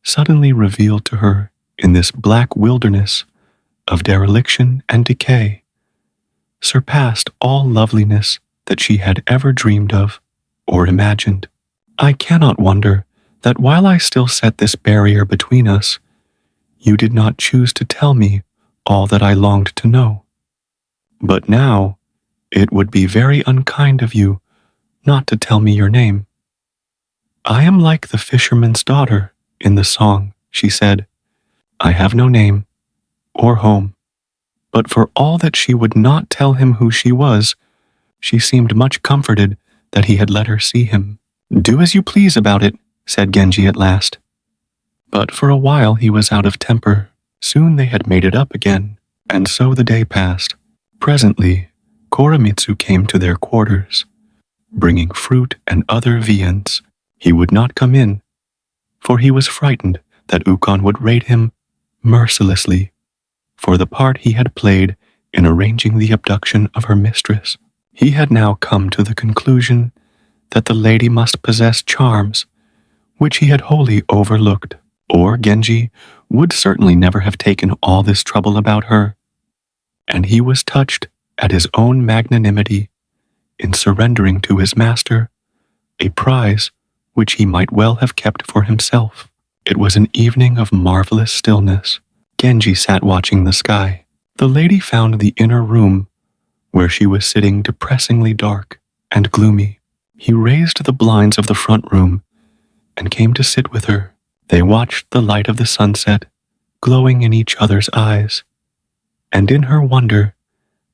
suddenly revealed to her in this black wilderness of dereliction and decay, surpassed all loveliness that she had ever dreamed of or imagined. I cannot wonder that while I still set this barrier between us, you did not choose to tell me all that I longed to know. But now, it would be very unkind of you not to tell me your name. I am like the fisherman's daughter in the song, she said. I have no name or home. But for all that she would not tell him who she was, she seemed much comforted that he had let her see him. Do as you please about it, said Genji at last. But for a while he was out of temper. Soon they had made it up again, and so the day passed. Presently, Koremitsu came to their quarters, bringing fruit and other viands. He would not come in, for he was frightened that Ukon would raid him mercilessly, for the part he had played in arranging the abduction of her mistress. He had now come to the conclusion that the lady must possess charms which he had wholly overlooked, or Genji would certainly never have taken all this trouble about her, and he was touched at his own magnanimity in surrendering to his master a prize which he might well have kept for himself. It was an evening of marvelous stillness. Genji sat watching the sky. The lady found the inner room, where she was sitting, depressingly dark and gloomy. He raised the blinds of the front room and came to sit with her. They watched the light of the sunset glowing in each other's eyes, and in her wonder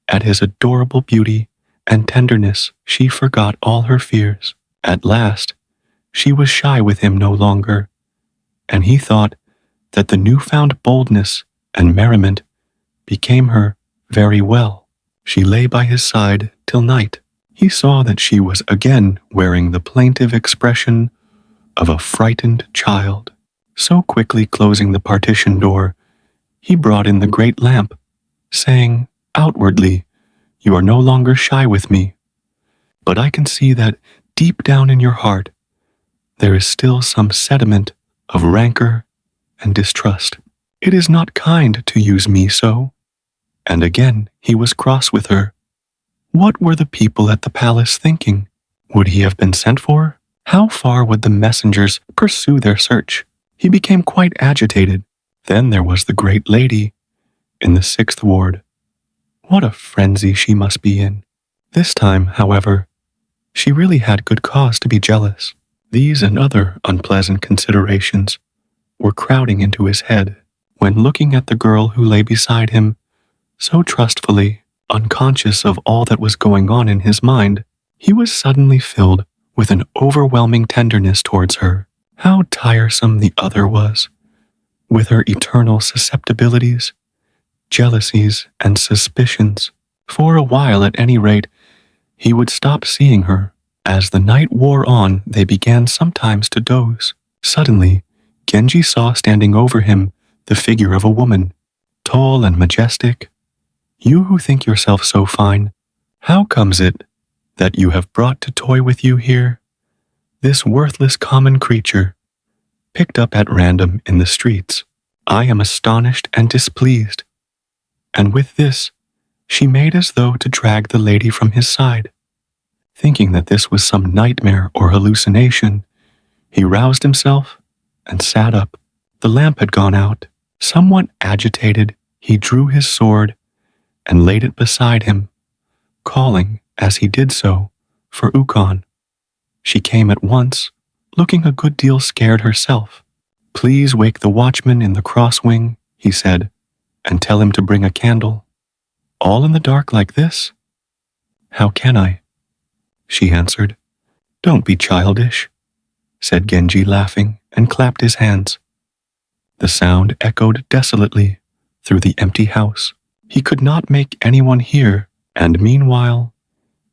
at his adorable beauty and tenderness, she forgot all her fears. At last, she was shy with him no longer, and he thought that the newfound boldness and merriment became her very well. She lay by his side till night. He saw that she was again wearing the plaintive expression of a frightened child. So quickly closing the partition door, he brought in the great lamp, saying, "Outwardly, you are no longer shy with me, but I can see that deep down in your heart there is still some sediment of rancor and distrust. It is not kind to use me so." And again he was cross with her. What were the people at the palace thinking? Would he have been sent for? How far would the messengers pursue their search? He became quite agitated. Then there was the great lady in the 6th ward. What a frenzy she must be in. This time, however, she really had good cause to be jealous. These and other unpleasant considerations were crowding into his head when, looking at the girl who lay beside him so trustfully, unconscious of all that was going on in his mind, he was suddenly filled with an overwhelming tenderness towards her. How tiresome the other was, with her eternal susceptibilities, jealousies, and suspicions. For a while, at any rate, he would stop seeing her. As the night wore on, they began sometimes to doze. Suddenly, Genji saw standing over him the figure of a woman, tall and majestic. "You who think yourself so fine, how comes it that you have brought to toy with you here this worthless common creature, picked up at random in the streets? I am astonished and displeased." And with this, she made as though to drag the lady from his side. Thinking that this was some nightmare or hallucination, he roused himself and sat up. The lamp had gone out. Somewhat agitated, he drew his sword and laid it beside him, calling, as he did so, for Ukon. She came at once, looking a good deal scared herself. "Please wake the watchman in the cross wing," he said, "and tell him to bring a candle." "All in the dark like this?" "How can I?" she answered. "Don't be childish," said Genji, laughing, and clapped his hands. The sound echoed desolately through the empty house. He could not make anyone hear, and meanwhile,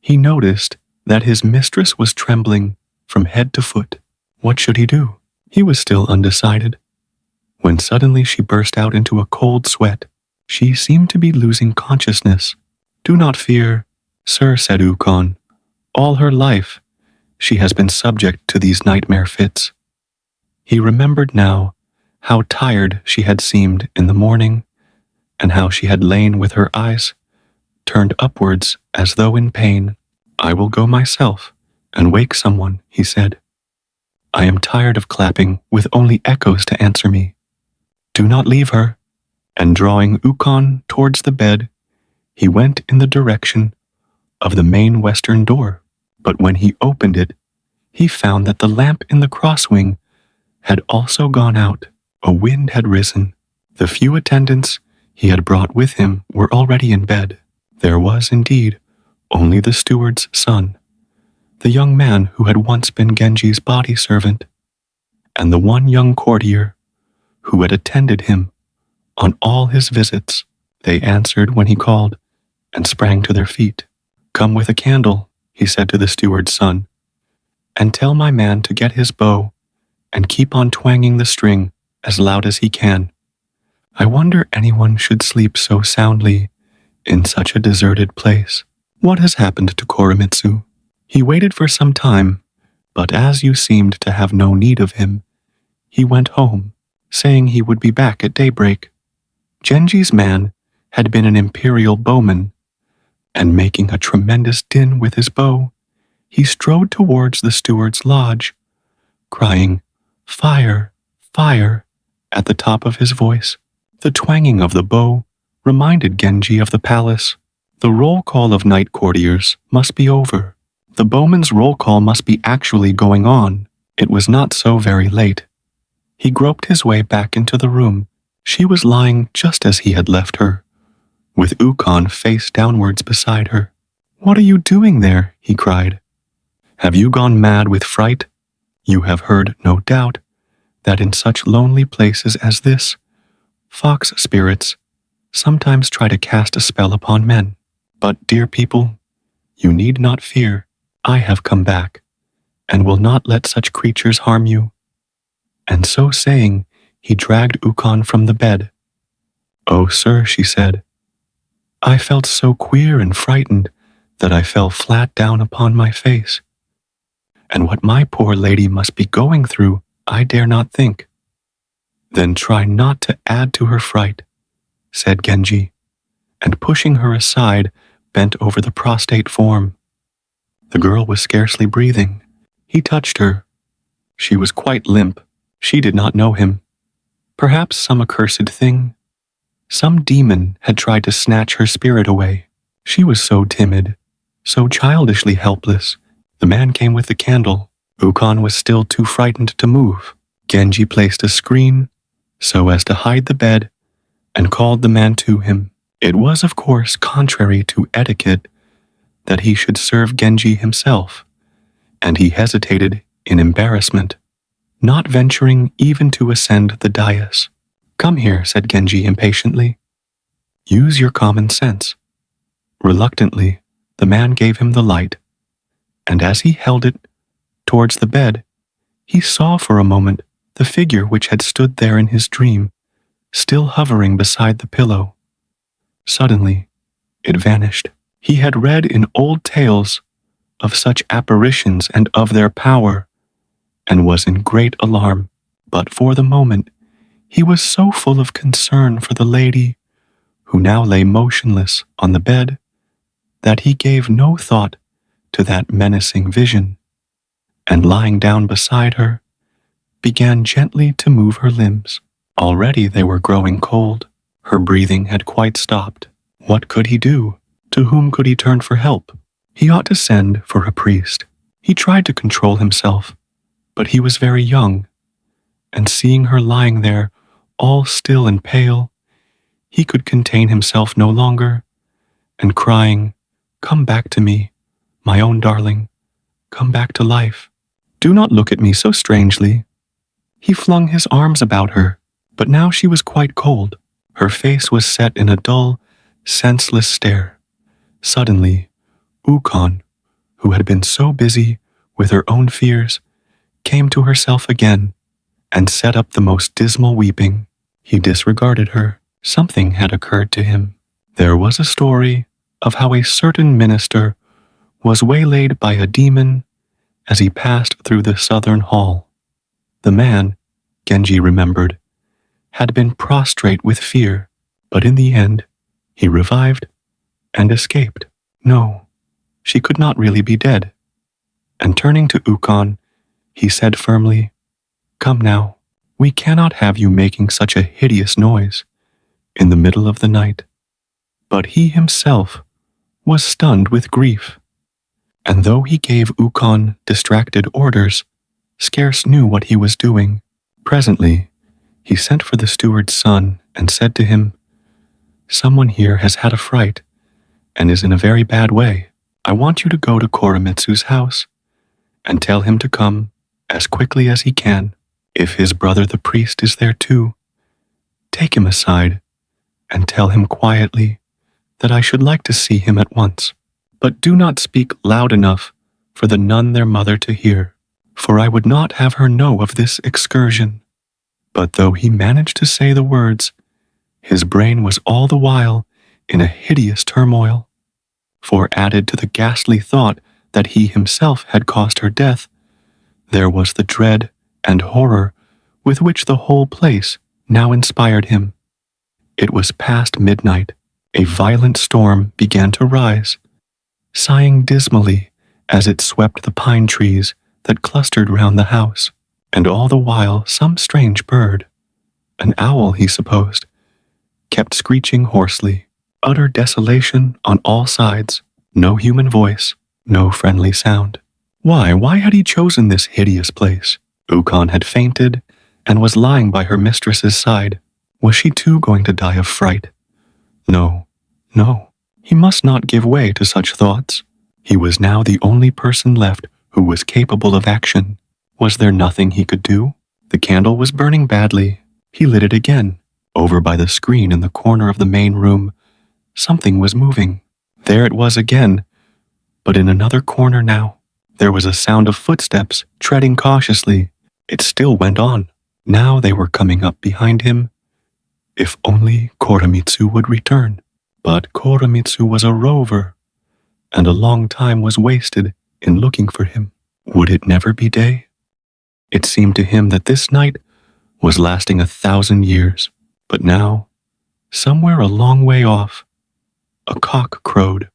he noticed that his mistress was trembling from head to foot. What should he do? He was still undecided, when suddenly she burst out into a cold sweat. She seemed to be losing consciousness. "Do not fear, sir," said Ukon. "All her life, she has been subject to these nightmare fits." He remembered now how tired she had seemed in the morning, and how she had lain with her eyes turned upwards as though in pain. "I will go myself and wake someone," he said. "I am tired of clapping with only echoes to answer me. Do not leave her." And drawing Ukon towards the bed, he went in the direction of the main western door. But when he opened it, he found that the lamp in the crosswing had also gone out. A wind had risen. The few attendants he had brought with him were already in bed. There was, indeed, only the steward's son, the young man who had once been Genji's body servant, and the one young courtier who had attended him on all his visits. They answered when he called, and sprang to their feet. "Come with a candle," he said to the steward's son, "and tell my man to get his bow and keep on twanging the string as loud as he can. I wonder anyone should sleep so soundly in such a deserted place. What has happened to Koremitsu? He waited for some time, but as you seemed to have no need of him, he went home, saying he would be back at daybreak. Genji's man had been an imperial bowman, and making a tremendous din with his bow, he strode towards the steward's lodge, crying, "Fire! Fire!" at the top of his voice. The twanging of the bow reminded Genji of the palace. The roll call of night courtiers must be over. The bowman's roll call must be actually going on. It was not so very late. He groped his way back into the room. She was lying just as he had left her, with Ukon face downwards beside her. "What are you doing there?" he cried. "Have you gone mad with fright? You have heard, no doubt, that in such lonely places as this, fox spirits sometimes try to cast a spell upon men. But, dear people, you need not fear. I have come back, and will not let such creatures harm you." And so saying, he dragged Ukon from the bed. "Oh, sir," she said, "I felt so queer and frightened that I fell flat down upon my face. And what my poor lady must be going through, I dare not think." "Then try not to add to her fright," said Genji, and pushing her aside, bent over the prostrate form. The girl was scarcely breathing. He touched her. She was quite limp. She did not know him. Perhaps some accursed thing, some demon had tried to snatch her spirit away. She was so timid, so childishly helpless. The man came with the candle. Ukon was still too frightened to move. Genji placed a screen so as to hide the bed and called the man to him. It was, of course, contrary to etiquette that he should serve Genji himself, and he hesitated in embarrassment, not venturing even to ascend the dais. "Come here," said Genji impatiently. "Use your common sense." Reluctantly, the man gave him the light, and as he held it towards the bed, he saw for a moment the figure which had stood there in his dream, still hovering beside the pillow. Suddenly, it vanished. He had read in old tales of such apparitions and of their power, and was in great alarm. But for the moment, he was so full of concern for the lady, who now lay motionless on the bed, that he gave no thought to that menacing vision, and lying down beside her, began gently to move her limbs. Already they were growing cold. Her breathing had quite stopped. What could he do? To whom could he turn for help? He ought to send for a priest. He tried to control himself, but he was very young, and seeing her lying there, all still and pale, he could contain himself no longer, and crying, "Come back to me, my own darling, come back to life. Do not look at me so strangely." He flung his arms about her, but now she was quite cold. Her face was set in a dull, senseless stare. Suddenly, Ukon, who had been so busy with her own fears, came to herself again, and set up the most dismal weeping. He disregarded her. Something had occurred to him. There was a story of how a certain minister was waylaid by a demon as he passed through the southern hall. The man, Genji remembered, had been prostrate with fear, but in the end, he revived and escaped. No, she could not really be dead. And turning to Ukon, he said firmly, "Come now, we cannot have you making such a hideous noise in the middle of the night." But he himself was stunned with grief, and though he gave Ukon distracted orders, scarce knew what he was doing. Presently, he sent for the steward's son and said to him, "Someone here has had a fright and is in a very bad way. I want you to go to Koremitsu's house and tell him to come as quickly as he can. If his brother the priest is there too, take him aside and tell him quietly that I should like to see him at once. But do not speak loud enough for the nun their mother to hear, for I would not have her know of this excursion." But though he managed to say the words, His brain was all the while in a hideous turmoil, for added to the ghastly thought that he himself had caused her death, there was the dread and horror with which the whole place now inspired him. It was past midnight. A violent storm began to rise, sighing dismally as it swept the pine trees that clustered round the house, and all the while some strange bird, an owl he supposed, kept screeching hoarsely. Utter desolation on all sides, no human voice, no friendly sound. Why had he chosen this hideous place? Ukon had fainted and was lying by her mistress's side. Was she too going to die of fright? No, he must not give way to such thoughts. He was now the only person left who was capable of action. Was there nothing he could do? The candle was burning badly. He lit it again. Over by the screen in the corner of the main room, something was moving. There it was again, but in another corner now. There was a sound of footsteps treading cautiously. It still went on. Now they were coming up behind him. If only Koremitsu would return. But Koremitsu was a rover, and a long time was wasted in looking for him. Would it never be day? It seemed to him that this night was lasting 1,000 years. But now, somewhere a long way off, a cock crowed.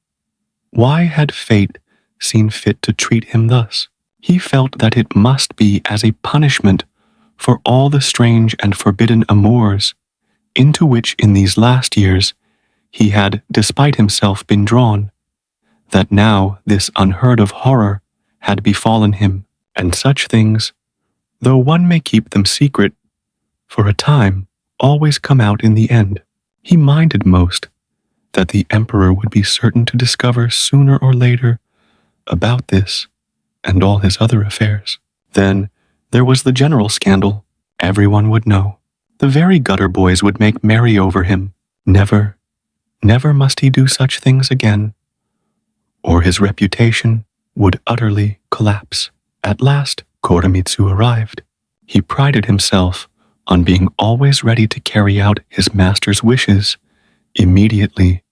Why had fate seen fit to treat him thus? He felt that it must be as a punishment for all the strange and forbidden amours into which in these last years he had, despite himself, been drawn, that now this unheard of horror had befallen him, and such things, though one may keep them secret for a time, always come out in the end. He minded most that the emperor would be certain to discover sooner or later about this and all his other affairs. Then there was the general scandal. Everyone would know. The very gutter boys would make merry over him. Never must he do such things again, or his reputation would utterly collapse. At last, Koremitsu arrived. He prided himself on being always ready to carry out his master's wishes immediately,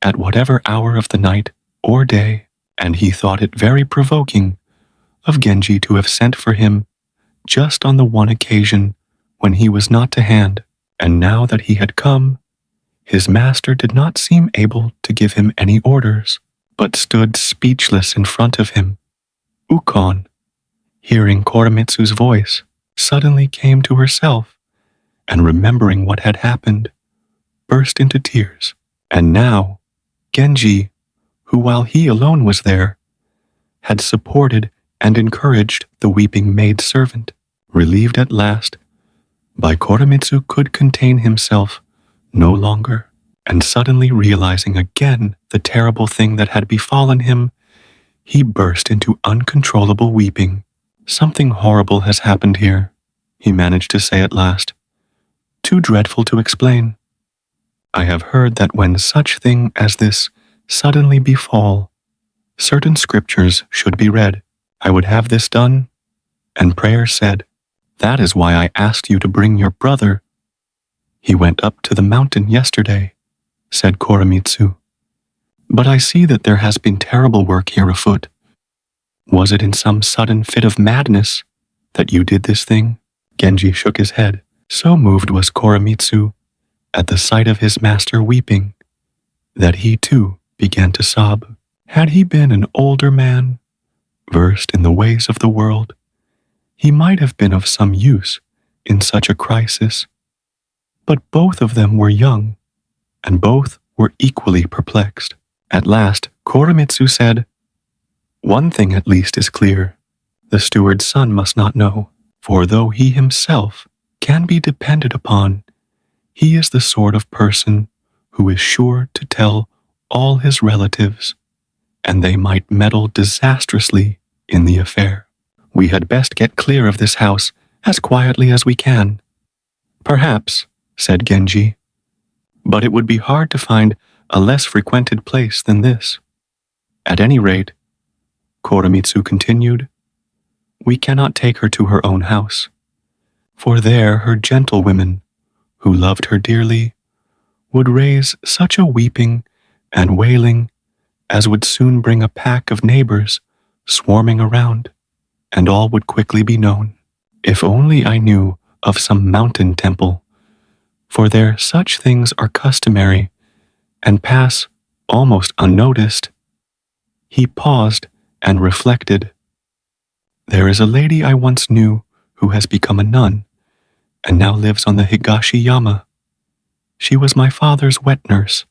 at whatever hour of the night or day, and he thought it very provoking of Genji to have sent for him just on the one occasion when he was not to hand, and now that he had come, his master did not seem able to give him any orders, but stood speechless in front of him. Ukon, hearing Koremitsu's voice, suddenly came to herself, and remembering what had happened, burst into tears. And now, Genji, who while he alone was there, had supported and encouraged the weeping maid-servant, relieved at last, by Koremitsu could contain himself no longer, and suddenly realizing again the terrible thing that had befallen him, he burst into uncontrollable weeping. Something horrible has happened here, he managed to say at last. Too dreadful to explain. I have heard that when such thing as this suddenly befall, certain scriptures should be read. I would have this done, and prayer said. That is why I asked you to bring your brother. He went up to the mountain yesterday, said Koremitsu. But I see that there has been terrible work here afoot. Was it in some sudden fit of madness that you did this thing? Genji shook his head. So moved was Koremitsu at the sight of his master weeping, that he too began to sob. Had he been an older man, versed in the ways of the world, he might have been of some use in such a crisis. But both of them were young, and both were equally perplexed. At last, Koremitsu said, One thing at least is clear. The steward's son must not know, for though he himself can be depended upon, he is the sort of person who is sure to tell all his relatives, and they might meddle disastrously in the affair. We had best get clear of this house as quietly as we can. Perhaps, said Genji, but it would be hard to find a less frequented place than this. At any rate, Koremitsu continued, we cannot take her to her own house, for there her gentlewomen, who loved her dearly, would raise such a weeping and wailing as would soon bring a pack of neighbors swarming around, and all would quickly be known. If only I knew of some mountain temple, for there such things are customary and pass almost unnoticed. He paused and reflected. There is a lady I once knew who has become a nun and now lives on the Higashiyama. She was my father's wet nurse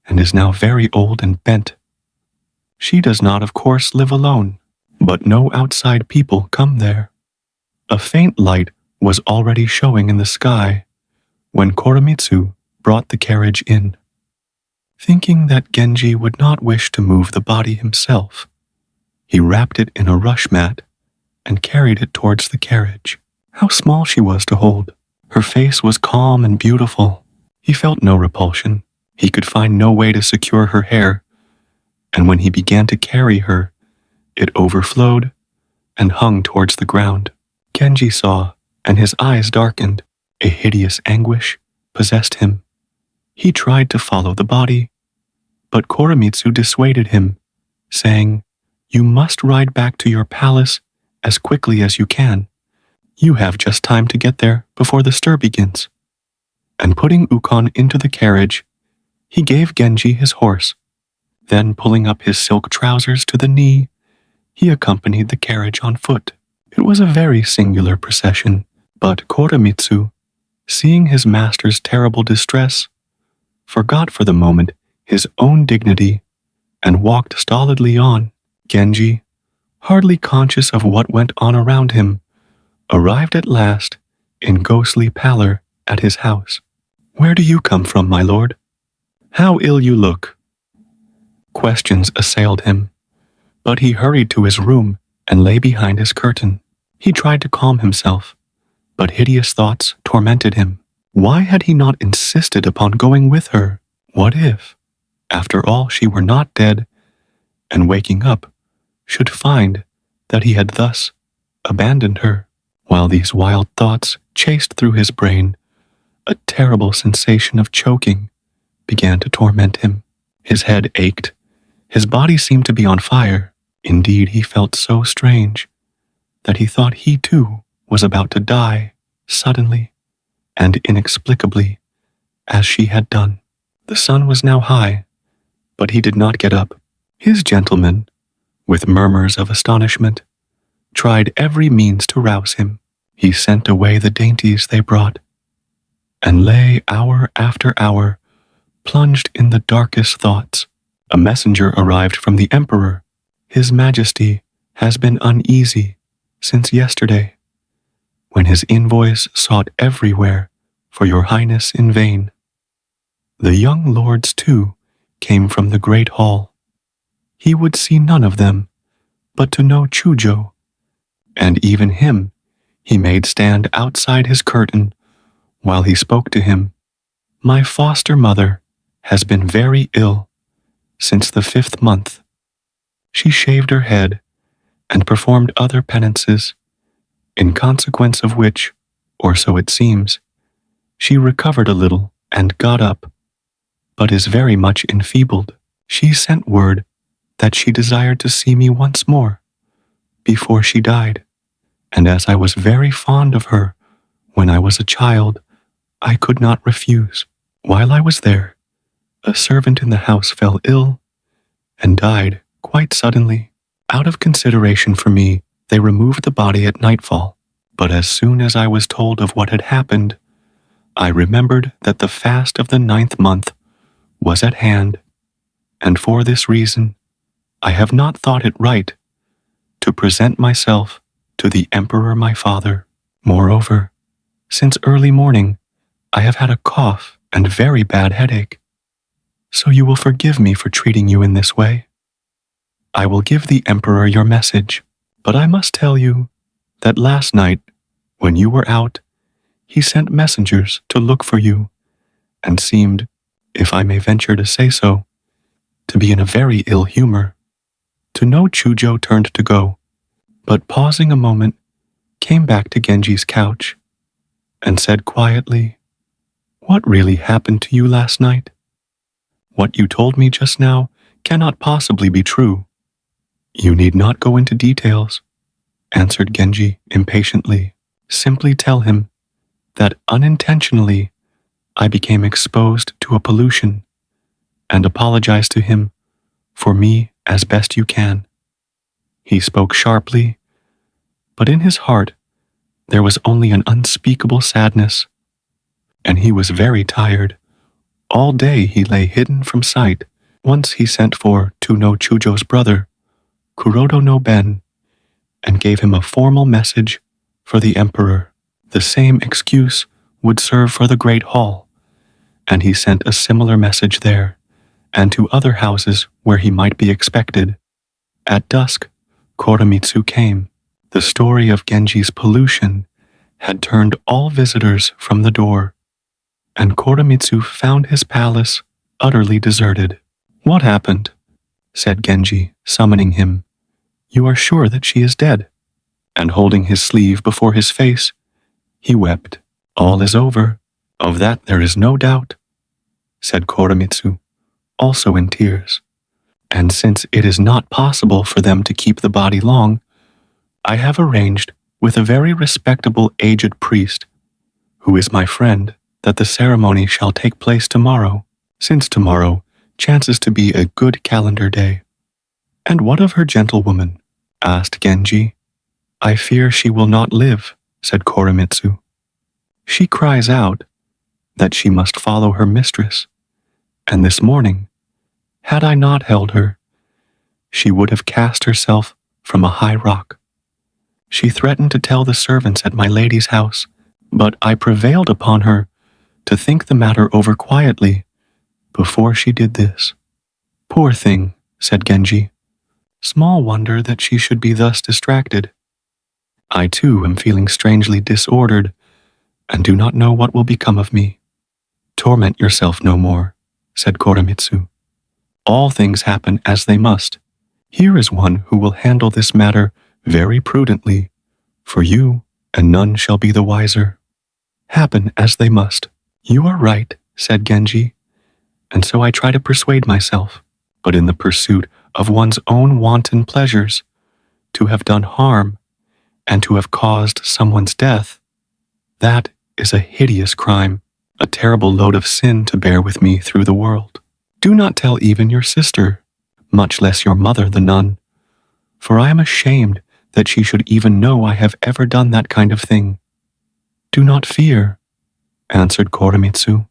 and is now very old and bent. She does not, of course, live alone, but no outside people come there. A faint light was already showing in the sky when Koremitsu brought the carriage in. Thinking that Genji would not wish to move the body himself, he wrapped it in a rush mat and carried it towards the carriage. How small she was to hold. Her face was calm and beautiful. He felt no repulsion. He could find no way to secure her hair, and when he began to carry her, it overflowed and hung towards the ground. Genji saw, and his eyes darkened. A hideous anguish possessed him. He tried to follow the body, but Koremitsu dissuaded him, saying, "You must ride back to your palace as quickly as you can. You have just time to get there before the stir begins." And putting Ukon into the carriage, he gave Genji his horse. Then, pulling up his silk trousers to the knee, he accompanied the carriage on foot. It was a very singular procession, but Koremitsu, seeing his master's terrible distress, forgot for the moment his own dignity and walked stolidly on. Genji, hardly conscious of what went on around him, arrived at last, in ghostly pallor, at his house. "Where do you come from, my lord? How ill you look." Questions assailed him, but he hurried to his room and lay behind his curtain. He tried to calm himself, but hideous thoughts tormented him. Why had he not insisted upon going with her? What if, after all, she were not dead, and waking up, should find that he had thus abandoned her? While these wild thoughts chased through his brain, a terrible sensation of choking began to torment him. His head ached. His body seemed to be on fire. Indeed, he felt so strange that he thought he too was about to die suddenly and inexplicably, as she had done. The sun was now high, but he did not get up. His gentleman, with murmurs of astonishment, tried every means to rouse him. He sent away the dainties they brought, and lay hour after hour, plunged in the darkest thoughts. A messenger arrived from the emperor. "His Majesty has been uneasy since yesterday, when his envoys sought everywhere for your highness in vain." The young lords, too, came from the great hall. He would see none of them, but to know Chujo, and even him he made stand outside his curtain while he spoke to him. "My foster mother has been very ill since the 5th month. She shaved her head and performed other penances, in consequence of which, or so it seems, she recovered a little and got up, but is very much enfeebled. She sent word that she desired to see me once more before she died, and as I was very fond of her when I was a child, I could not refuse. While I was there, a servant in the house fell ill and died quite suddenly. Out of consideration for me, they removed the body at nightfall, but as soon as I was told of what had happened, I remembered that the fast of the 9th month was at hand, and for this reason, I have not thought it right to present myself to the emperor my father. Moreover, since early morning, I have had a cough and very bad headache, so you will forgive me for treating you in this way. I will give the emperor your message, but I must tell you that last night, when you were out, he sent messengers to look for you, and seemed, if I may venture to say so, to be in a very ill humor." To know Chujo turned to go, but pausing a moment, came back to Genji's couch, and said quietly, What really happened to you last night? What you told me just now cannot possibly be true. You need not go into details, answered Genji impatiently. Simply tell him that unintentionally I became exposed to a pollution, and apologize to him for me as best you can. He spoke sharply, but in his heart there was only an unspeakable sadness, and he was very tired. All day he lay hidden from sight. Once he sent for To no Chujo's brother, Kurodo no Ben, and gave him a formal message for the emperor. The same excuse would serve for the Great Hall, and he sent a similar message there, and to other houses where he might be expected. At dusk, Koremitsu came. The story of Genji's pollution had turned all visitors from the door, and Koremitsu found his palace utterly deserted. What happened? Said Genji, summoning him. You are sure that she is dead? And holding his sleeve before his face, he wept. All is over. Of that there is no doubt, said Koremitsu, also in tears. And since it is not possible for them to keep the body long, I have arranged with a very respectable aged priest, who is my friend, that the ceremony shall take place tomorrow, since tomorrow chances to be a good calendar day. And what of her gentlewoman? Asked Genji. I fear she will not live, said Koremitsu. She cries out that she must follow her mistress, and this morning, had I not held her, she would have cast herself from a high rock. She threatened to tell the servants at my lady's house, but I prevailed upon her to think the matter over quietly before she did this. Poor thing, said Genji. Small wonder that she should be thus distracted. I too am feeling strangely disordered, and do not know what will become of me. Torment yourself no more, said Koremitsu. All things happen as they must. Here is one who will handle this matter very prudently for you, and none shall be the wiser. Happen as they must. You are right, said Genji, and so I try to persuade myself, but in the pursuit of one's own wanton pleasures, to have done harm and to have caused someone's death, that is a hideous crime, a terrible load of sin to bear with me through the world. Do not tell even your sister, much less your mother, the nun, for I am ashamed that she should even know I have ever done that kind of thing. Do not fear, answered Koremitsu.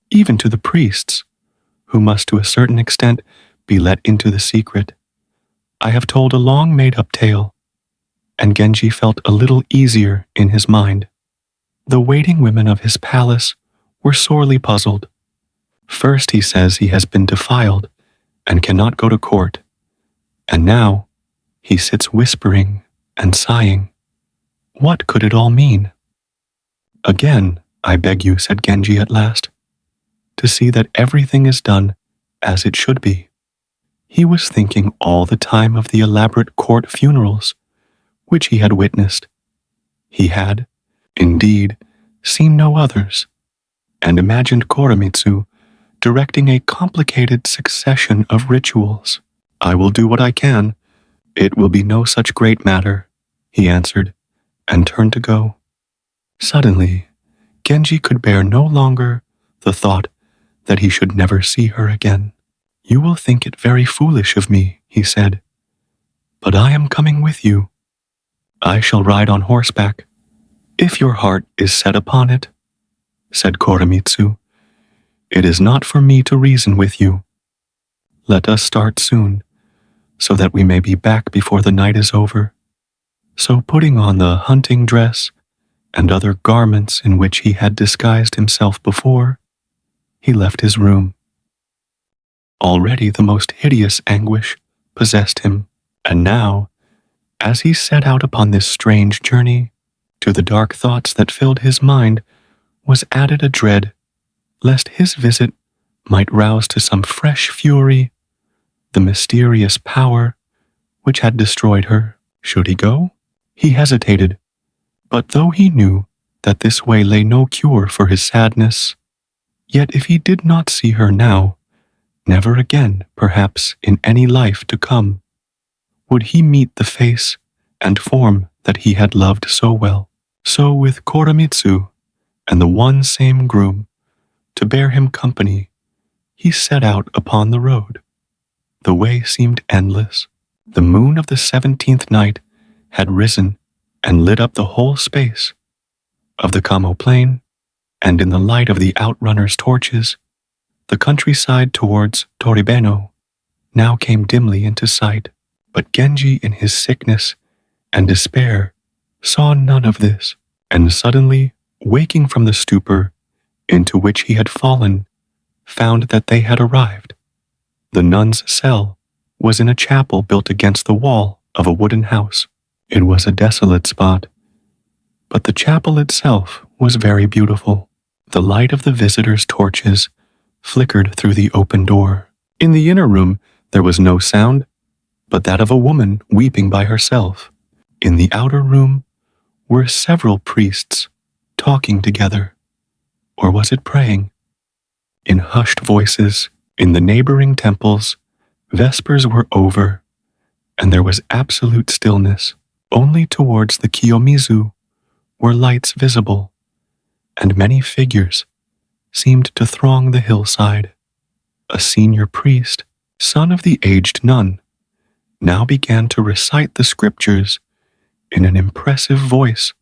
Even to the priests, who must to a certain extent be let into the secret, I have told a long made-up tale, and Genji felt a little easier in his mind. The waiting women of his palace were sorely puzzled. First he says he has been defiled and cannot go to court, and now he sits whispering and sighing. What could it all mean? Again, I beg you, said Genji at last, to see that everything is done as it should be. He was thinking all the time of the elaborate court funerals which he had witnessed. He had, indeed, seen no others, and imagined Koremitsu directing a complicated succession of rituals. I will do what I can. It will be no such great matter, he answered, and turned to go. Suddenly, Genji could bear no longer the thought that he should never see her again. You will think it very foolish of me, he said, but I am coming with you. I shall ride on horseback, if your heart is set upon it, said Koremitsu. It is not for me to reason with you. Let us start soon, so that we may be back before the night is over. So putting on the hunting dress and other garments in which he had disguised himself before, he left his room. Already the most hideous anguish possessed him, and now, as he set out upon this strange journey, to the dark thoughts that filled his mind was added a dread lest his visit might rouse to some fresh fury the mysterious power which had destroyed her. Should he go? He hesitated, but though he knew that this way lay no cure for his sadness, Yet if he did not see her now, never again, perhaps in any life to come, would he meet the face and form that he had loved so well. So with Koremitsu and the one same groom to bear him company, he set out upon the road. The way seemed endless. The moon of the 17th night had risen and lit up the whole space of the Kamo plain, and in the light of the outrunners' torches, the countryside towards Toribeno now came dimly into sight. But Genji, in his sickness and despair, saw none of this, and suddenly, waking from the stupor into which he had fallen, found that they had arrived. The nun's cell was in a chapel built against the wall of a wooden house. It was a desolate spot, but the chapel itself was very beautiful. The light of the visitors' torches flickered through the open door. In the inner room there was no sound but that of a woman weeping by herself. In the outer room were several priests talking together, or was it praying? In hushed voices, in the neighboring temples, vespers were over, and there was absolute stillness. Only towards the Kiyomizu were lights visible, and many figures seemed to throng the hillside. A senior priest, son of the aged nun, now began to recite the scriptures in an impressive voice,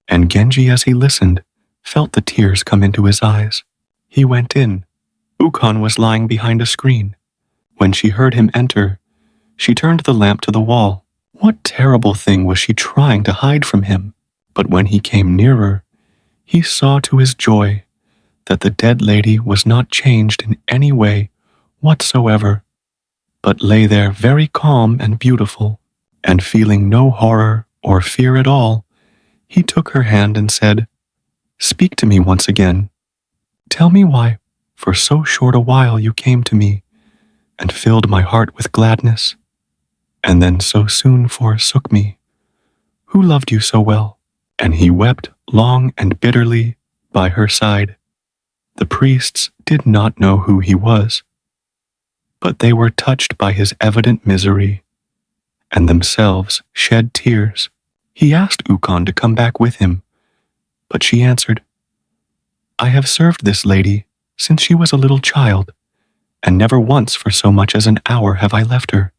and Genji, as he listened, felt the tears come into his eyes. He went in. Ukon was lying behind a screen. When she heard him enter, she turned the lamp to the wall. What terrible thing was she trying to hide from him? But when he came nearer, he saw to his joy that the dead lady was not changed in any way whatsoever, but lay there very calm and beautiful, and feeling no horror or fear at all, he took her hand and said, "Speak to me once again. Tell me why, for so short a while, you came to me and filled my heart with gladness, and then so soon forsook me. Who loved you so well?" And he wept long and bitterly by her side. The priests did not know who he was, but they were touched by his evident misery, and themselves shed tears. He asked Ukon to come back with him, but she answered, "I have served this lady since she was a little child, and never once for so much as an hour have I left her.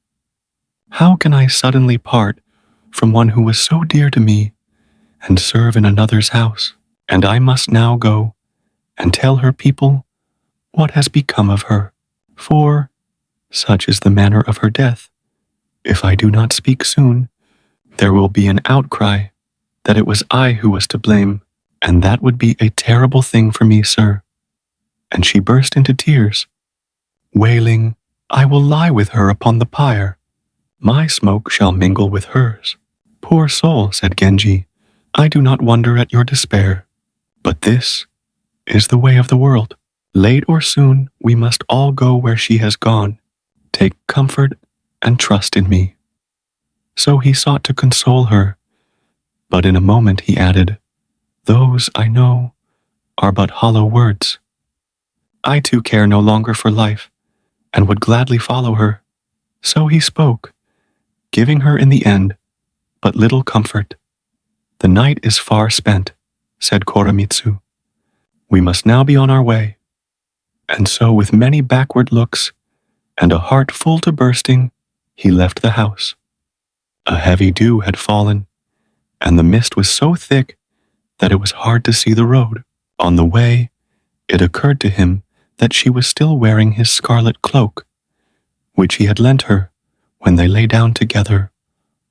How can I suddenly part from one who was so dear to me and serve in another's house? And I must now go and tell her people what has become of her, for such is the manner of her death. If I do not speak soon, there will be an outcry that it was I who was to blame, and that would be a terrible thing for me, sir." And she burst into tears, wailing, "I will lie with her upon the pyre. My smoke shall mingle with hers." "Poor soul," said Genji, "I do not wonder at your despair, but this is the way of the world. Late or soon, we must all go where she has gone. Take comfort and trust in me." So he sought to console her, but in a moment he added, "Those, I know, are but hollow words. I too care no longer for life, and would gladly follow her." So he spoke, giving her in the end but little comfort. "The night is far spent," said Koremitsu. "We must now be on our way." And so, with many backward looks and a heart full to bursting, he left the house. A heavy dew had fallen, and the mist was so thick that it was hard to see the road. On the way, it occurred to him that she was still wearing his scarlet cloak, which he had lent her when they lay down together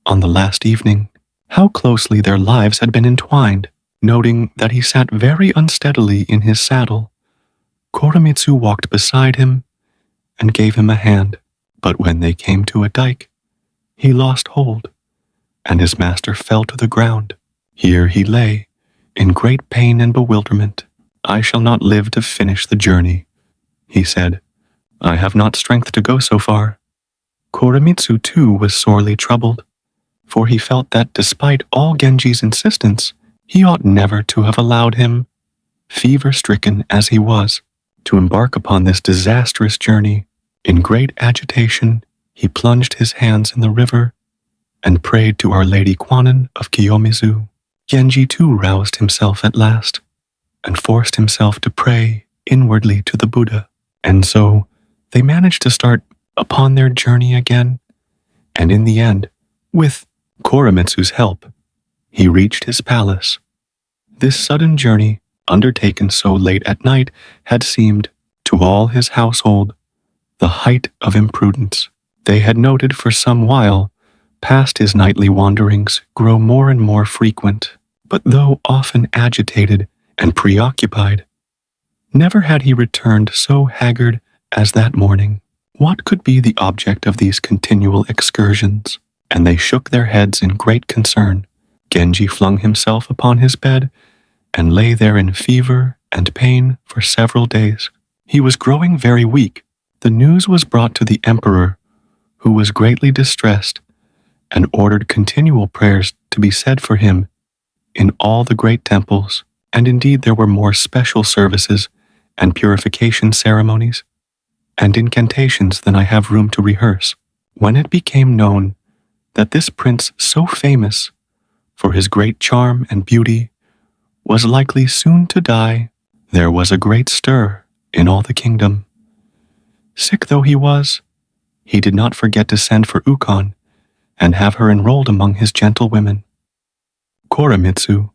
on the last evening. How closely their lives had been entwined. Noting that he sat very unsteadily in his saddle, Koremitsu walked beside him and gave him a hand. But when they came to a dike, he lost hold, and his master fell to the ground. Here he lay, in great pain and bewilderment. "I shall not live to finish the journey," he said. "I have not strength to go so far." Koremitsu too was sorely troubled, for he felt that despite all Genji's insistence, he ought never to have allowed him, fever-stricken as he was. to embark upon this disastrous journey. In great agitation, he plunged his hands in the river and prayed to Our Lady Kwannon of Kiyomizu. Genji too roused himself at last and forced himself to pray inwardly to the Buddha. And so they managed to start upon their journey again, and in the end, with Koremitsu's help, he reached his palace. This sudden journey, undertaken so late at night, had seemed, to all his household, the height of imprudence. They had noted for some while past his nightly wanderings grow more and more frequent, but though often agitated and preoccupied, never had he returned so haggard as that morning. What could be the object of these continual excursions? And they shook their heads in great concern. Genji flung himself upon his bed and lay there in fever and pain for several days. He was growing very weak. The news was brought to the emperor, who was greatly distressed and ordered continual prayers to be said for him in all the great temples, and indeed there were more special services and purification ceremonies and incantations than I have room to rehearse. When it became known that this prince, so famous for his great charm and beauty, was likely soon to die, there was a great stir in all the kingdom. Sick though he was, he did not forget to send for Ukon and have her enrolled among his gentlewomen. Koremitsu,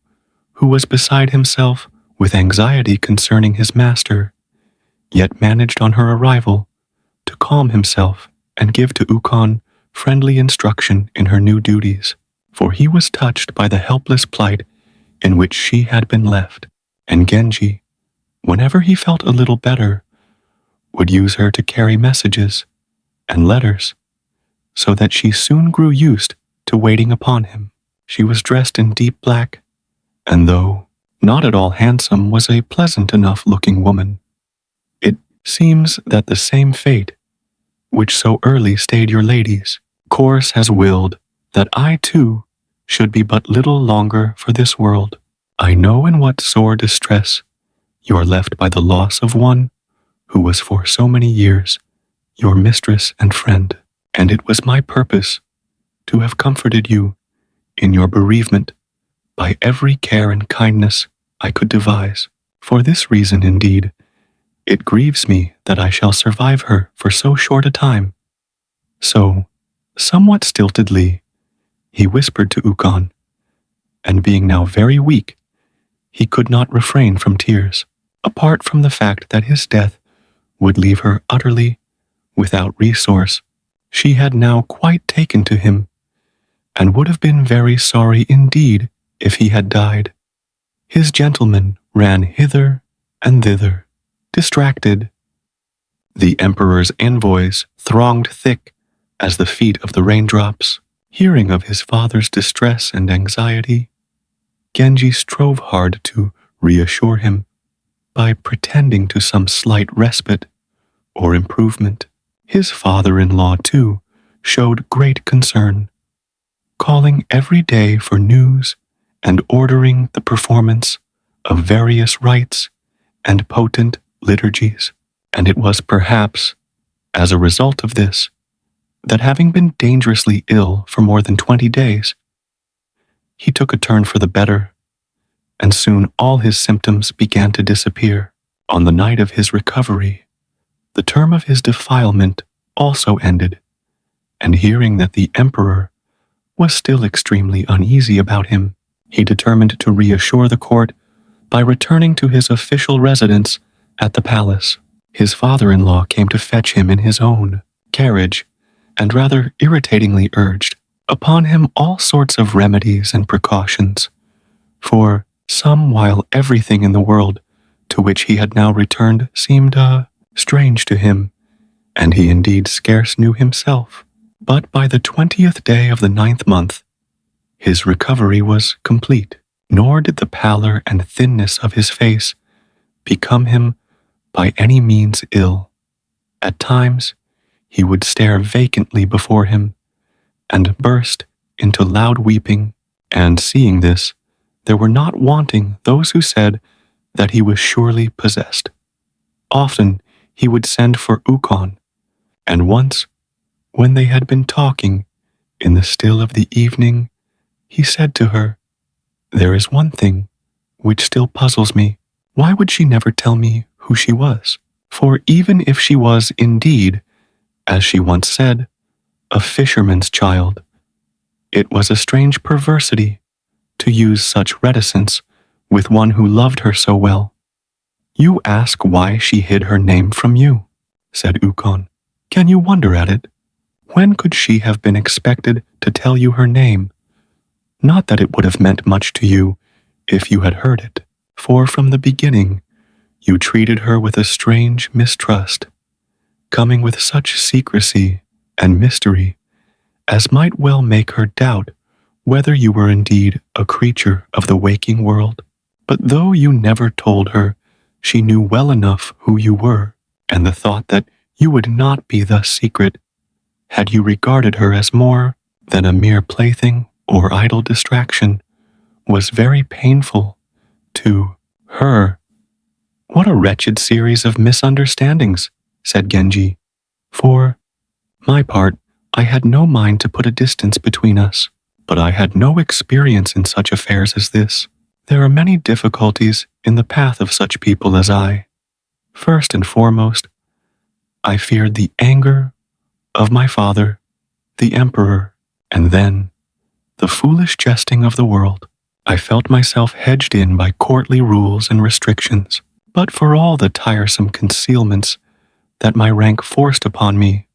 who was beside himself with anxiety concerning his master, yet managed on her arrival to calm himself and give to Ukon friendly instruction in her new duties, for he was touched by the helpless plight in which she had been left, and Genji, whenever he felt a little better, would use her to carry messages and letters, so that she soon grew used to waiting upon him. She was dressed in deep black, and though not at all handsome, was a pleasant enough-looking woman. It seems that the same fate, which so early stayed your ladies, course has willed that I too should be but little longer for this world. I know in what sore distress you are left by the loss of one who was for so many years your mistress and friend, and it was my purpose to have comforted you in your bereavement by every care and kindness I could devise. For this reason, indeed, it grieves me that I shall survive her for so short a time. So, somewhat stiltedly, he whispered to Ukon, and being now very weak, he could not refrain from tears, apart from the fact that his death would leave her utterly without resource. She had now quite taken to him, and would have been very sorry indeed if he had died. His gentlemen ran hither and thither, distracted. The emperor's envoys thronged thick as the feet of the raindrops. Hearing of his father's distress and anxiety, Genji strove hard to reassure him by pretending to some slight respite or improvement. His father-in-law, too, showed great concern, calling every day for news and ordering the performance of various rites and potent liturgies. And it was perhaps as a result of this that, having been dangerously ill for more than 20 days, he took a turn for the better, and soon all his symptoms began to disappear. On the night of his recovery, the term of his defilement also ended, and hearing that the emperor was still extremely uneasy about him, he determined to reassure the court by returning to his official residence at the palace. His father-in-law came to fetch him in his own carriage, and rather irritatingly urged upon him all sorts of remedies and precautions, for some while everything in the world to which he had now returned seemed strange to him, and he indeed scarce knew himself. But by the 20th day of the 9th month, his recovery was complete, nor did the pallor and thinness of his face become him by any means ill. At times, he would stare vacantly before him and burst into loud weeping, and seeing this, there were not wanting those who said that he was surely possessed. Often he would send for Ukon, and once, when they had been talking in the still of the evening, he said to her, "There is one thing which still puzzles me. Why would she never tell me who she was? For even if she was indeed, as she once said, a fisherman's child, it was a strange perversity to use such reticence with one who loved her so well." "You ask why she hid her name from you," said Ukon. "Can you wonder at it? When could she have been expected to tell you her name? Not that it would have meant much to you if you had heard it, for from the beginning you treated her with a strange mistrust, coming with such secrecy and mystery as might well make her doubt whether you were indeed a creature of the waking world. But though you never told her, she knew well enough who you were, and the thought that you would not be thus secret, had you regarded her as more than a mere plaything or idle distraction, was very painful to her." "What a wretched series of misunderstandings," said Genji. "For my part, I had no mind to put a distance between us, but I had no experience in such affairs as this. There are many difficulties in the path of such people as I. First and foremost, I feared the anger of my father, the emperor, and then the foolish jesting of the world. I felt myself hedged in by courtly rules and restrictions. But for all the tiresome concealments that my rank forced upon me,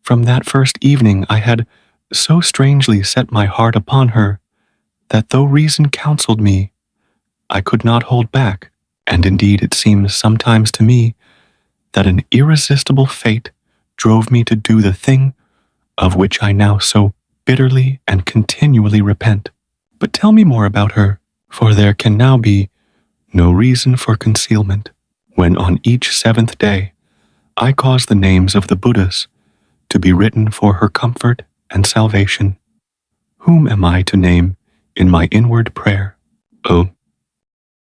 from that first evening I had so strangely set my heart upon her that though reason counseled me, I could not hold back, and indeed it seems sometimes to me that an irresistible fate drove me to do the thing of which I now so bitterly and continually repent. But tell me more about her, for there can now be no reason for concealment, when on each seventh day I cause the names of the Buddhas to be written for her comfort and salvation. Whom am I to name in my inward prayer? Oh,